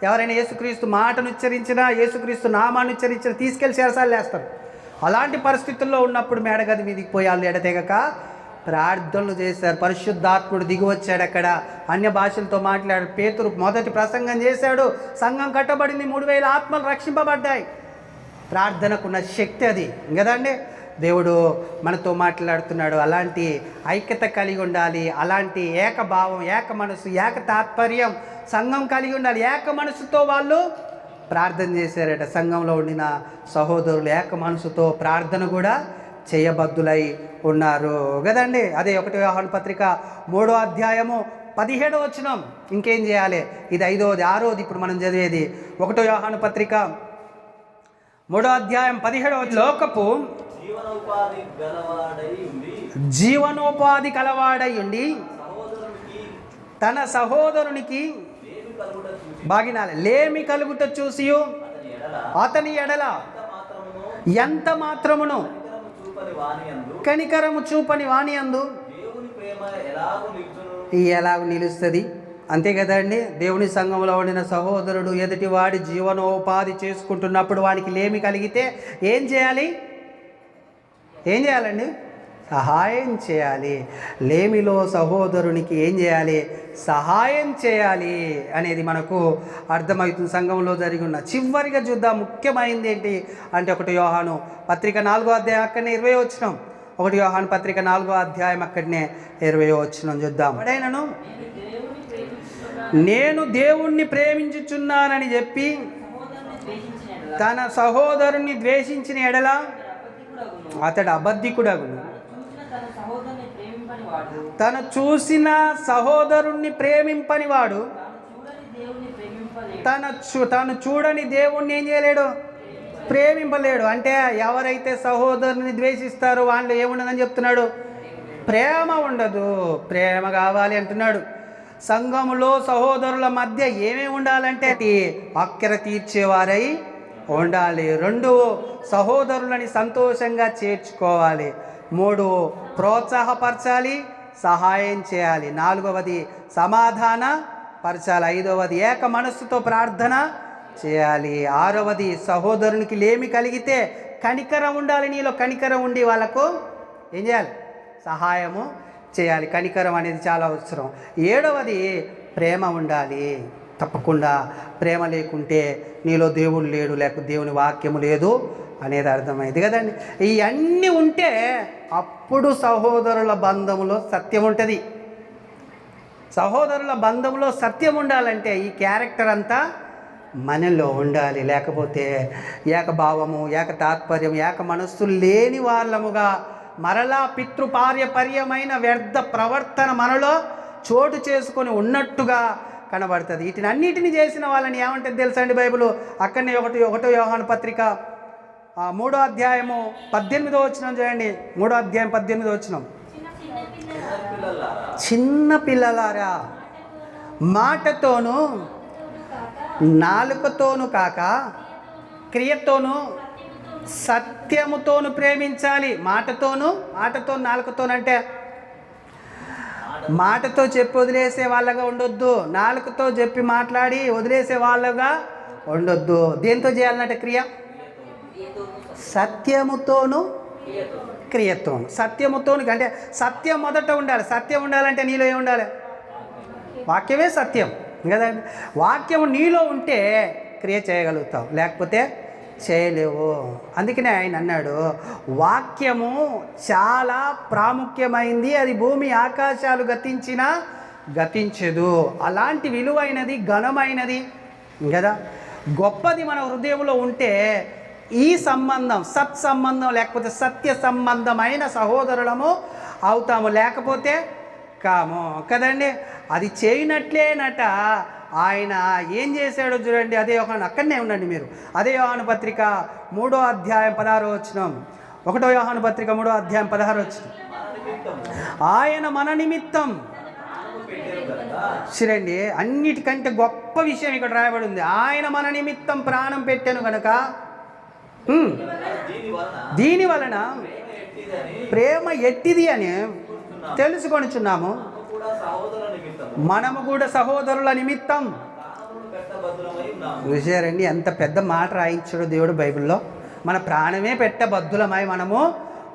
ఎవరైనా యేసుక్రీస్తు మాటను ఉచ్చరించినా, యేసుక్రీస్తు నామాన్ని ఉచ్చరించినా తీసుకెళ్ళి చెరసాలు వేస్తారు. అలాంటి పరిస్థితుల్లో ఉన్నప్పుడు మేడగది మీదకి పోయి వాళ్ళు ఎడతెగక ప్రార్థనలు చేశారు. పరిశుద్ధాత్ముడు దిగి వచ్చాడు. అక్కడ అన్య భాషలతో మాట్లాడాడు. పేతురు మొదటి ప్రసంగం చేశాడు. సంఘం కట్టబడింది, 3000 ఆత్మలు రక్షింపబడ్డాయి. ప్రార్థనకున్న శక్తి అది కదండి. దేవుడు మనతో మాట్లాడుతున్నాడు. అలాంటి ఐక్యత కలిగి ఉండాలి, అలాంటి ఏకభావం, ఏక మనసు, ఏక తాత్పర్యం సంఘం కలిగి ఉండాలి. ఏక మనసుతో వాళ్ళు ప్రార్థన చేశారట. సంఘంలో ఉండిన సహోదరులు ఏక మనసుతో ప్రార్థన కూడా చేయబద్దులై ఉన్నారు కదండి. అదే 1 యోహాను పత్రిక 3వ అధ్యాయము 17వ వచనం. ఇంకేం చేయాలి? ఇది 5వది. 6వది ఇప్పుడు మనం చదివేది. 1 యోహాను పత్రిక 3వ అధ్యాయం 17వ లోకపు జీవనోపాధి కలవాడై ఉండి తన సహోదరునికి లేమి కలుగుట చూసి అతని ఎడల ఎంత మాత్రమును కనికరము చూపని వాని యందు ఎలాగూ నిలుస్తుంది. అంతే కదండి. దేవుని సంఘంలో ఉండిన సహోదరుడు ఎదుటివాడి జీవనోపాధి చేసుకుంటున్నప్పుడు వానికి లేమి కలిగితే ఏం చేయాలండి? సహాయం చేయాలి. లేమిలో సహోదరునికి ఏం చేయాలి? సహాయం చేయాలి అనేది మనకు అర్థమవుతుంది. సంఘంలో జరిగి ఉన్న చివరిగా చూద్దాం, ముఖ్యమైనది ఏంటి అంటే 1 యోహాను పత్రిక 4వ అధ్యాయం అక్కడనే 20వ వచనం. 1 యోహాను పత్రిక 4వ అధ్యాయం అక్కడనే 20వ వచనం చూద్దాం. ఎడైనను నేను దేవుణ్ణి ప్రేమించుచున్నానని చెప్పి తన సహోదరుని ద్వేషించిన ఎడల అతడు అబద్ధికుడగును. తను చూసిన సహోదరుణ్ణి ప్రేమింపని వాడు తను చూడని దేవుణ్ణి ఏం చేయలేడు? ప్రేమింపలేడు. అంటే ఎవరైతే సహోదరుని ద్వేషిస్తారో వాళ్ళు ఏముండదని చెప్తున్నాడు? ప్రేమ ఉండదు. ప్రేమ కావాలి అంటున్నాడు. సంఘములో సహోదరుల మధ్య ఏమేమి ఉండాలంటే అక్కర తీర్చేవారై ఉండాలి. 2 సహోదరులని సంతోషంగా చేర్చుకోవాలి. 3 ప్రోత్సాహపరచాలి, సహాయం చేయాలి. 4వది సమాధాన పరచాలి. 5వది ఏక మనస్సుతో ప్రార్థన చేయాలి. 6వది సహోదరునికి లేమి కలిగితే కనికరం ఉండాలి. నీలో కనికరం ఉండి వాళ్ళకు ఏం చేయాలి? సహాయము చేయాలి. కనికరం అనేది చాలా అవసరం. 7వది ప్రేమ ఉండాలి. తప్పకుండా ప్రేమ లేకుంటే నీలో దేవుడు లేడు, లేకపోతే దేవుని వాక్యము లేదు అనేది అర్థమైంది కదండి. ఇవన్నీ ఉంటే అప్పుడు సహోదరుల బంధములో సత్యం ఉంటుంది. సహోదరుల బంధంలో సత్యం ఉండాలంటే ఈ క్యారెక్టర్ అంతా మనలో ఉండాలి. లేకపోతే ఏకభావము, ఏక తాత్పర్యం, ఏక మనస్సు లేని వాళ్ళముగా మరలా పితృపార్యపర్యమైన వ్యర్థ ప్రవర్తన మనలో చోటు చేసుకొని ఉన్నట్టుగా కనబడుతుంది. వీటిని అన్నిటిని చేసిన వాళ్ళని ఏమంటుంది తెలుసా అండి బైబిల్? అక్కడనే 1 యోహాను పత్రిక 3వ అధ్యాయము 18వ వచనం చూడండి. 3వ అధ్యాయం 18వ వచనం. చిన్న పిల్లలారా, మాటతోనూ నాలుకతోనూ కాక క్రియతోనూ సత్యముతోను ప్రేమించాలి. మాటతో నాలుకతోనంటే మాటతో చెప్పి వదిలేసే వాళ్ళగా ఉండొద్దు. నాలుకతో చెప్పి మాట్లాడి వదిలేసే వాళ్ళగా ఉండొద్దు. దేంతో చేయాలన్నట్టు క్రియ? సత్యముతోను క్రియతోను. సత్యముతోను అంటే సత్యం మొదట ఉండాలి. సత్యం ఉండాలంటే నీలో ఏమి ఉండాలి? వాక్యమే సత్యం కదండి. వాక్యము నీలో ఉంటే క్రియ చేయగలుగుతావు, లేకపోతే చేయలేవు. అందుకనే ఆయన అన్నాడు, వాక్యము చాలా ప్రాముఖ్యమైంది, అది భూమి ఆకాశాలు గతించినా గతించదు. అలాంటి విలువైనది, ఘనమైనది కదా, గొప్పది మన హృదయంలో ఉంటే ఈ సంబంధం సత్సంబంధం, లేకపోతే సత్య సంబంధమైన సహోదరులము అవుతాము, లేకపోతే కాము కదండి. అది చేయనట్లేనట ఆయన ఏం చేశాడో చూడండి. అదే యోహాను, అక్కడనే ఉండండి మీరు. అదే యోహాను పత్రిక 3వ అధ్యాయం 16వ వచనం. 1వ యోహాను పత్రిక 3వ అధ్యాయం 16వ వచనం. ఆయన మన నిమిత్తం చూడండి, అన్నిటికంటే గొప్ప విషయం ఇక్కడ రాయబడి ఉంది. ఆయన మన నిమిత్తం ప్రాణం పెట్టాను కనుక దీని వలన ప్రేమ ఎట్టిది అని తెలుసుకొనుచున్నాము. మనము కూడా సహోదరుల నిమిత్తం చూసారండి, ఎంత పెద్ద మాట రాయించాడు దేవుడు బైబిల్లో. మన ప్రాణమే పెట్టబద్దులమై మనము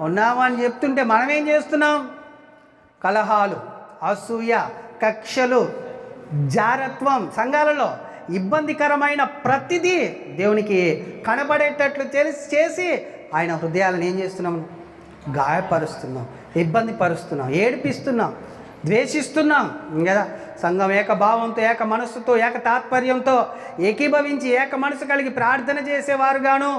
ఉన్నాము అని చెప్తుంటే మనం ఏం చేస్తున్నాం? కలహాలు, అసూయ, కక్షలు, జారత్వం, సంఘాలలో ఇబ్బందికరమైన ప్రతిదీ దేవునికి కనబడేటట్లు చేసి ఆయన హృదయాలను ఏం చేస్తున్నాం? గాయపరుస్తున్నాం, ఇబ్బంది పరుస్తున్నాం, ఏడిపిస్తున్నాం, ద్వేషిస్తున్నాం కదా. సంఘం ఏకభావంతో, ఏక మనస్సుతో, ఏక తాత్పర్యంతో ఏకీభవించి ఏక మనసు కలిగి ప్రార్థన చేసేవారుగాను,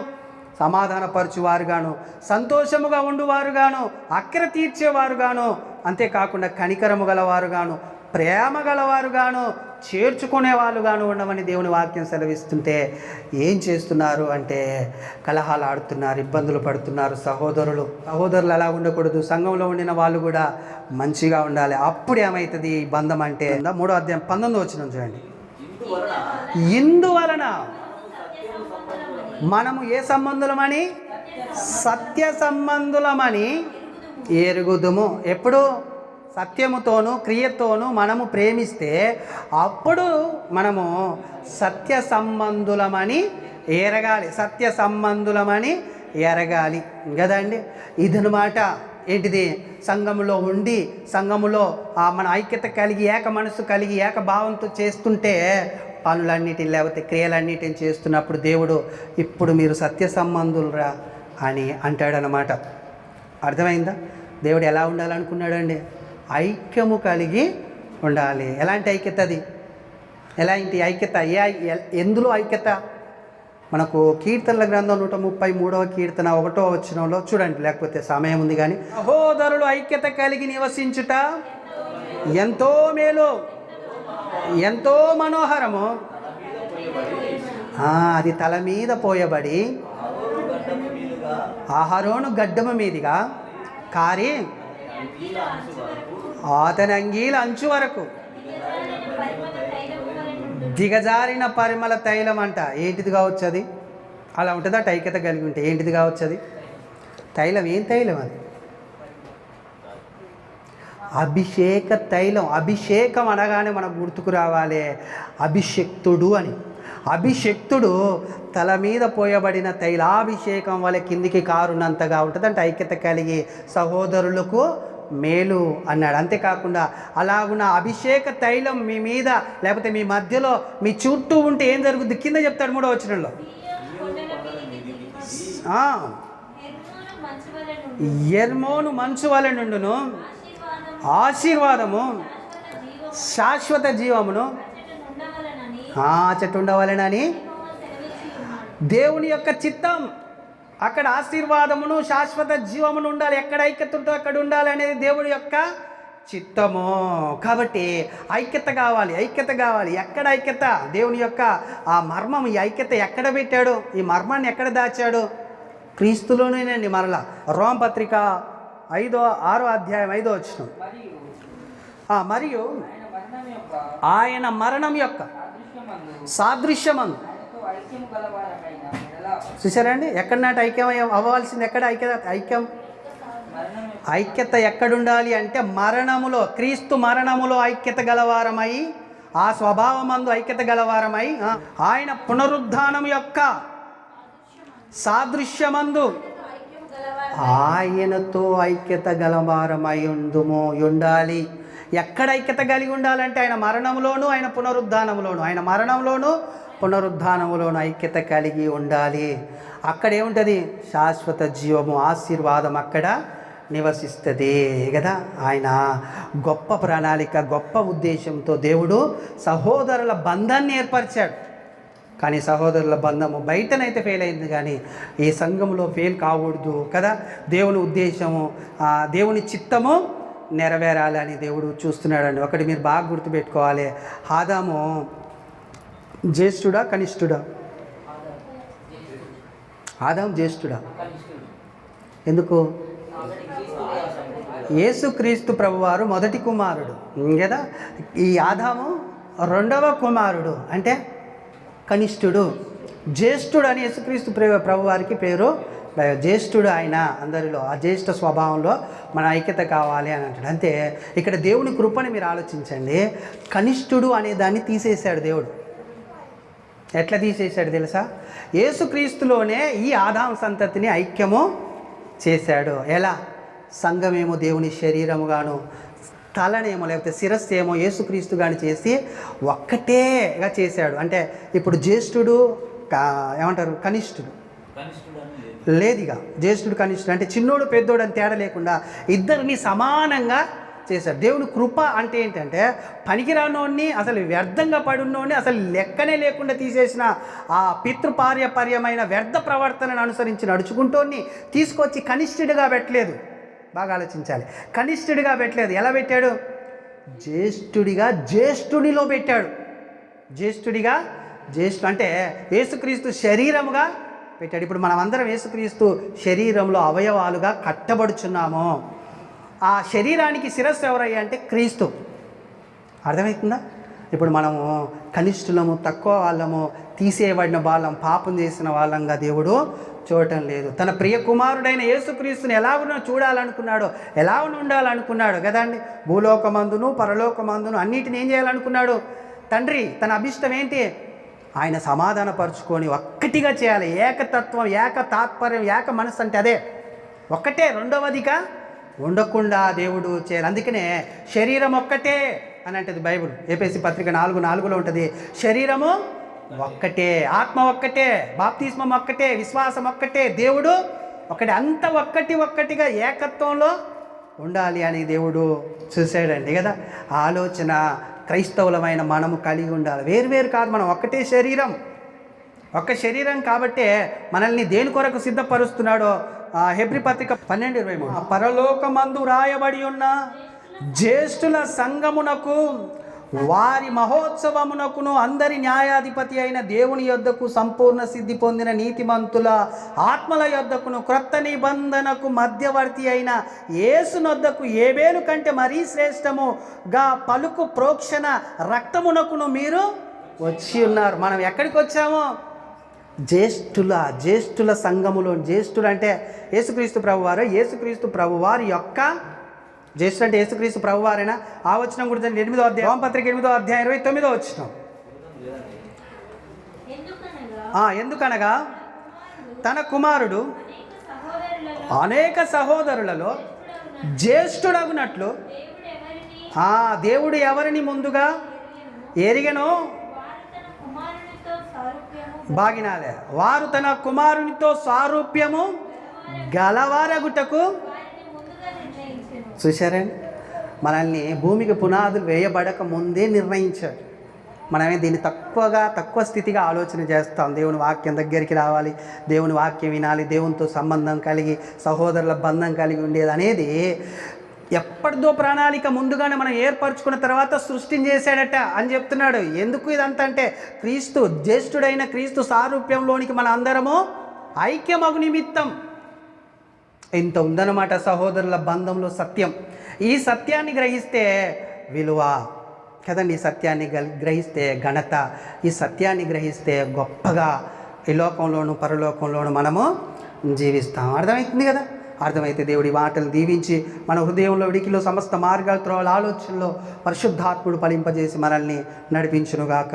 సమాధానపరచువారుగాను, సంతోషముగా ఉండువారుగాను, అక్కర తీర్చేవారుగాను, అంతేకాకుండా కనికరము గలవారుగాను, ప్రేమ గలవారుగాను, చేర్చుకునే వాళ్ళుగాను ఉండమని దేవుని వాక్యం సెలవిస్తుంటే ఏం చేస్తున్నారు అంటే కలహాలు ఆడుతున్నారు, ఇబ్బందులు పడుతున్నారు. సహోదరులు అలా ఉండకూడదు. సంఘంలో ఉండిన వాళ్ళు కూడా మంచిగా ఉండాలి. అప్పుడు ఏమవుతుంది ఈ బంధం అంటే? 3వ అధ్యాయం 19వ వచనం చూడండి. ఇందువలన మనము ఏ సంబంధులమని? సత్య సంబంధులమని ఎరుగుదుము. ఎప్పుడు? సత్యముతోనూ క్రియతోనూ మనము ప్రేమిస్తే అప్పుడు మనము సత్య సంబంధులమని ఎరగాలి. సత్య సంబంధులమని ఎరగాలి కదండి. ఇదనమాట ఏంటిది? సంఘములో ఉండి సంఘములో మన ఐక్యత కలిగి ఏక మనసు కలిగి ఏక భావంతో చేస్తుంటే పనులన్నిటిని లేకపోతే క్రియలన్నిటిని చేస్తున్నప్పుడు దేవుడు ఇప్పుడు మీరు సత్య సంబంధులురా అని అంటాడనమాట. అర్థమైందా? దేవుడు ఎలా ఉండాలనుకున్నాడండి? ఐక్యము కలిగి ఉండాలి. ఎలాంటి ఐక్యత అది? ఎలాంటి ఐక్యత? ఎందులో ఐక్యత? మనకు కీర్తనల గ్రంథం 133వ కీర్తన 1వ వచనంలో చూడండి, లేకపోతే సమయం ఉంది కానీ, సహోదరులు ఐక్యత కలిగి నివసించుట ఎంతో మేలు, ఎంతో మనోహరము. అది తల మీద పోయబడి అహరోను గడ్డము మీదిగా కారి అతని అంగీల అంచు వరకు దిగజారిన పరిమళ తైలం అంట. ఏంటిది కావచ్చు అది? అలా ఉంటుందట ఐక్యత కలిగి ఉంటే. ఏంటిది కావచ్చు అది? తైలం. ఏం తైలం అది? అభిషేక తైలం. అభిషేకం అనగానే మనకు గుర్తుకు రావాలి అభిషక్తుడు అని. అభిషక్తుడు తల మీద పోయబడిన తైలాభిషేకం వల్ల కిందికి కారునంతగా ఉంటుందంట ఐక్యత కలిగి సహోదరులకు మేలు అన్నాడు. అంతేకాకుండా అలాగున్న అభిషేక తైలం మీ మీద లేకపోతే మీ మధ్యలో మీ చుట్టూ ఉంటే ఏం జరుగుద్ది? కింద చెప్తాడు 3వ వచనంలో, ఎర్మోను మంచు వలె నుండును, ఆశీర్వాదము శాశ్వత జీవమును చెట్టు ఉండవలెనని దేవుని యొక్క చిత్తం. అక్కడ ఆశీర్వాదమును శాశ్వత జీవమును ఉండాలి. ఎక్కడ ఐక్యత ఉంటుందో అక్కడ ఉండాలి అనేది దేవుని యొక్క చిత్తము. కాబట్టి ఐక్యత కావాలి, ఐక్యత కావాలి. ఎక్కడ ఐక్యత? దేవుని యొక్క ఆ మర్మం, ఈ ఐక్యత ఎక్కడ పెట్టాడు? ఈ మర్మాన్ని ఎక్కడ దాచాడు? క్రీస్తులోనేనండి. మరలా రోమపత్రిక 6వ అధ్యాయం 5వ వచనం, మరియు ఆయన మరణం యొక్క సాదృశ్యమందు. చూసారండి? ఎక్కడ నాటి ఐక్యం అవ్వాల్సింది? ఎక్కడ ఐక్యత ఎక్కడుండాలి అంటే మరణములో, క్రీస్తు మరణములో ఐక్యత గలవారమై, ఆ స్వభావమందు ఐక్యత గలవారమై, ఆయన పునరుద్ధానం యొక్క సాదృశ్యమందు ఆయనతో ఐక్యత గలవారమై ఉండాలి. ఎక్కడ ఐక్యత కలిగి ఉండాలంటే ఆయన మరణంలోను ఆయన పునరుద్ధానంలోను, ఆయన మరణంలోను పునరుద్ధానములోను ఐక్యత కలిగి ఉండాలి. అక్కడ ఏముంటుంది? శాశ్వత జీవము, ఆశీర్వాదం అక్కడ నివసిస్తుంది కదా. ఆయన గొప్ప ప్రణాళిక, గొప్ప ఉద్దేశంతో దేవుడు సహోదరుల బంధాన్ని ఏర్పరిచాడు. కానీ సహోదరుల బంధము బయటనైతే ఫెయిల్ అయింది, కానీ ఈ సంఘంలో ఫెయిల్ కాకూడదు కదా. దేవుని ఉద్దేశము, దేవుని చిత్తము నెరవేరాలి అని దేవుడు చూస్తున్నాడండి. ఒకటి మీరు బాగా గుర్తుపెట్టుకోవాలి, ఆదాము జ్యేష్ఠుడా కనిష్ఠుడా? ఆదాము జ్యేష్ఠుడా? ఎందుకు? యేసుక్రీస్తు ప్రభువారు మొదటి కుమారుడు కదా. ఈ ఆదాము 2వ కుమారుడు అంటే కనిష్ఠుడు. జ్యేష్ఠుడు అని యేసుక్రీస్తు ప్రభువారికి పేరు. జ్యేష్ఠుడు ఆయన అందరిలో. ఆ జ్యేష్ఠ స్వభావంలో మన ఐక్యత కావాలి అని అంటాడు. అంతే. ఇక్కడ దేవుని కృపని మీరు ఆలోచించండి. కనిష్ఠుడు అనే దాన్ని తీసేశాడు దేవుడు. ఎట్లా తీసేశాడు తెలుసా? యేసుక్రీస్తులోనే ఈ ఆదాము సంతతిని ఐక్యము చేశాడు. ఎలా? సంఘమేమో దేవుని శరీరముగాను, తలనేమో లేకపోతే శిరస్సు ఏమో యేసుక్రీస్తు గాని చేసి ఒక్కటేగా చేశాడు. అంటే ఇప్పుడు జ్యేష్ఠుడు ఏమంటారు? కనిష్ఠుడు లేదుగా. జ్యేష్ఠుడు కనిష్ఠుడు అంటే చిన్నోడు పెద్దోడు అని తేడా లేకుండా ఇద్దరిని సమానంగా చేశాడు. దేవుని కృప అంటే ఏంటంటే పనికిరానోడిని, అసలు వ్యర్థంగా పడున్నోడిని అసలు లెక్కనే లేకుండా తీసేసిన ఆ పితృపార్యపర్యమైన వ్యర్థ ప్రవర్తనను అనుసరించి నడుచుకుంటోని తీసుకొచ్చి కనిష్ఠుడిగా పెట్టలేదు. బాగా ఆలోచించాలి. కనిష్ఠుడిగా పెట్టలేదు. ఎలా పెట్టాడు? జ్యేష్ఠుడిగా జ్యేష్ఠుడిలో పెట్టాడు. జ్యేష్ఠుడిగా జ్యేష్ఠు అంటే యేసుక్రీస్తు శరీరముగా పెట్టాడు. ఇప్పుడు మనం అందరం యేసుక్రీస్తు శరీరంలో అవయవాలుగా కట్టబడుచున్నాము. ఆ శరీరానికి శిరస్సు ఎవరయ్యా అంటే క్రీస్తు. అర్థమవుతుందా? ఇప్పుడు మనము కనిష్ఠులము, తక్కువ వాళ్ళము, తీసేయబడిన వాళ్ళం, పాపం చేసిన వాళ్ళంగా దేవుడు చూడటం లేదు. తన ప్రియ కుమారుడైన యేసుక్రీస్తుని ఎలాగునో చూడాలనుకున్నాడో, ఎలా ఉండాలనుకున్నాడు కదండి. భూలోకమందును పరలోకమందును అన్నిటిని ఏం చేయాలనుకున్నాడు తండ్రి? తన అభిష్టం ఏంటి? ఆయన సమాధానపరుచుకొని ఒక్కటిగా చేయాలి. ఏకతత్వం, ఏక తాత్పర్యం, ఏక మనసు అంటే అదే ఒక్కటే, రెండవదిగా ఉండకుండా దేవుడు చేయాలి. అందుకనే శరీరం ఒక్కటే అని అంటది బైబిల్. ఎఫెసీ పత్రిక 4:4 ఉంటుంది, శరీరము ఒక్కటే, ఆత్మ ఒక్కటే, బాప్తిస్మం ఒక్కటే, విశ్వాసం ఒక్కటే, దేవుడు ఒకటి, అంత ఒక్కటిగా ఏకత్వంలో ఉండాలి అని దేవుడు చూశాడండి కదా. ఆలోచన క్రైస్తవులమైన మనము కలిగి ఉండాలి. వేరు కాదు, మనం ఒక్కటే శరీరం, ఒక్క శరీరం. కాబట్టే మనల్ని దేని కొరకు సిద్ధపరుస్తున్నాడో హెబ్రీ పత్రిక 12:23, పరలోకమందు రాయబడి ఉన్న జ్యేష్ఠుల సంఘమునకు వారి మహోత్సవమునకును అందరి న్యాయాధిపతి అయిన దేవుని యొద్దకు సంపూర్ణ సిద్ధి పొందిన నీతిమంతుల ఆత్మల యొద్దకును క్రొత్త నిబంధనకు మధ్యవర్తి అయిన యేసునొద్దకు ఏబేలు కంటే మరీ శ్రేష్టముగా పలుకు ప్రోక్షణ రక్తమునకును మీరు వచ్చి ఉన్నారు. మనం ఎక్కడికి వచ్చామో జ్యేష్ఠుల సంఘములో. జ్యేష్ఠులు అంటే యేసుక్రీస్తు ప్రభువారు. యేసుక్రీస్తు ప్రభువారి యొక్క జ్యేష్ఠుడు అంటే యేసుక్రీస్తు ప్రభువారైనా. ఆ వచనం కూడా 8వ అధ్యాయం, రోమపత్రిక 8వ అధ్యాయం 29వ వచనం. ఎందుకనగా తన కుమారుడు అనేక సహోదరులలో జ్యేష్ఠుడగునట్లు దేవుడు ఎవరిని ముందుగా ఎరిగెనో బాగినాలే, వారు తన కుమారునితో సారూప్యము గలవారగుటకు. చూశారండి, మనల్ని భూమికి పునాదులు వేయబడక ముందే నిర్ణయించాడు. మనమే దీన్ని తక్కువ స్థితిగా ఆలోచన చేస్తాం. దేవుని వాక్యం దగ్గరికి రావాలి, దేవుని వాక్యం వినాలి, దేవునితో సంబంధం కలిగి సహోదరుల బంధం కలిగి ఉండేది అనేది ఎప్పటిదో ప్రణాళిక ముందుగానే మనం ఏర్పరచుకున్న తర్వాత సృష్టిని చేశాడట అని చెప్తున్నాడు. ఎందుకు ఇదంతా అంటే క్రీస్తు, జ్యేష్ఠుడైన క్రీస్తు సారూప్యంలోనికి మన అందరము ఐక్యమగు నిమిత్తం. ఇంత ఉందన్నమాట సహోదరుల బంధంలో సత్యం. ఈ సత్యాన్ని గ్రహిస్తే విలువ కదండి, ఈ సత్యాన్ని గ్రహిస్తే ఘనత, ఈ సత్యాన్ని గ్రహిస్తే గొప్పగా ఈ లోకంలోను పరలోకంలోను మనము జీవిస్తాం. అర్థమవుతుంది కదా. అర్థమైతే దేవుడి మాటలు దీవించి మన హృదయంలో విడికిలో సమస్త మార్గాల త్రోవల ఆలోచనలో పరిశుద్ధాత్ముడు ఫలింపజేసి మనల్ని నడిపించునుగాక.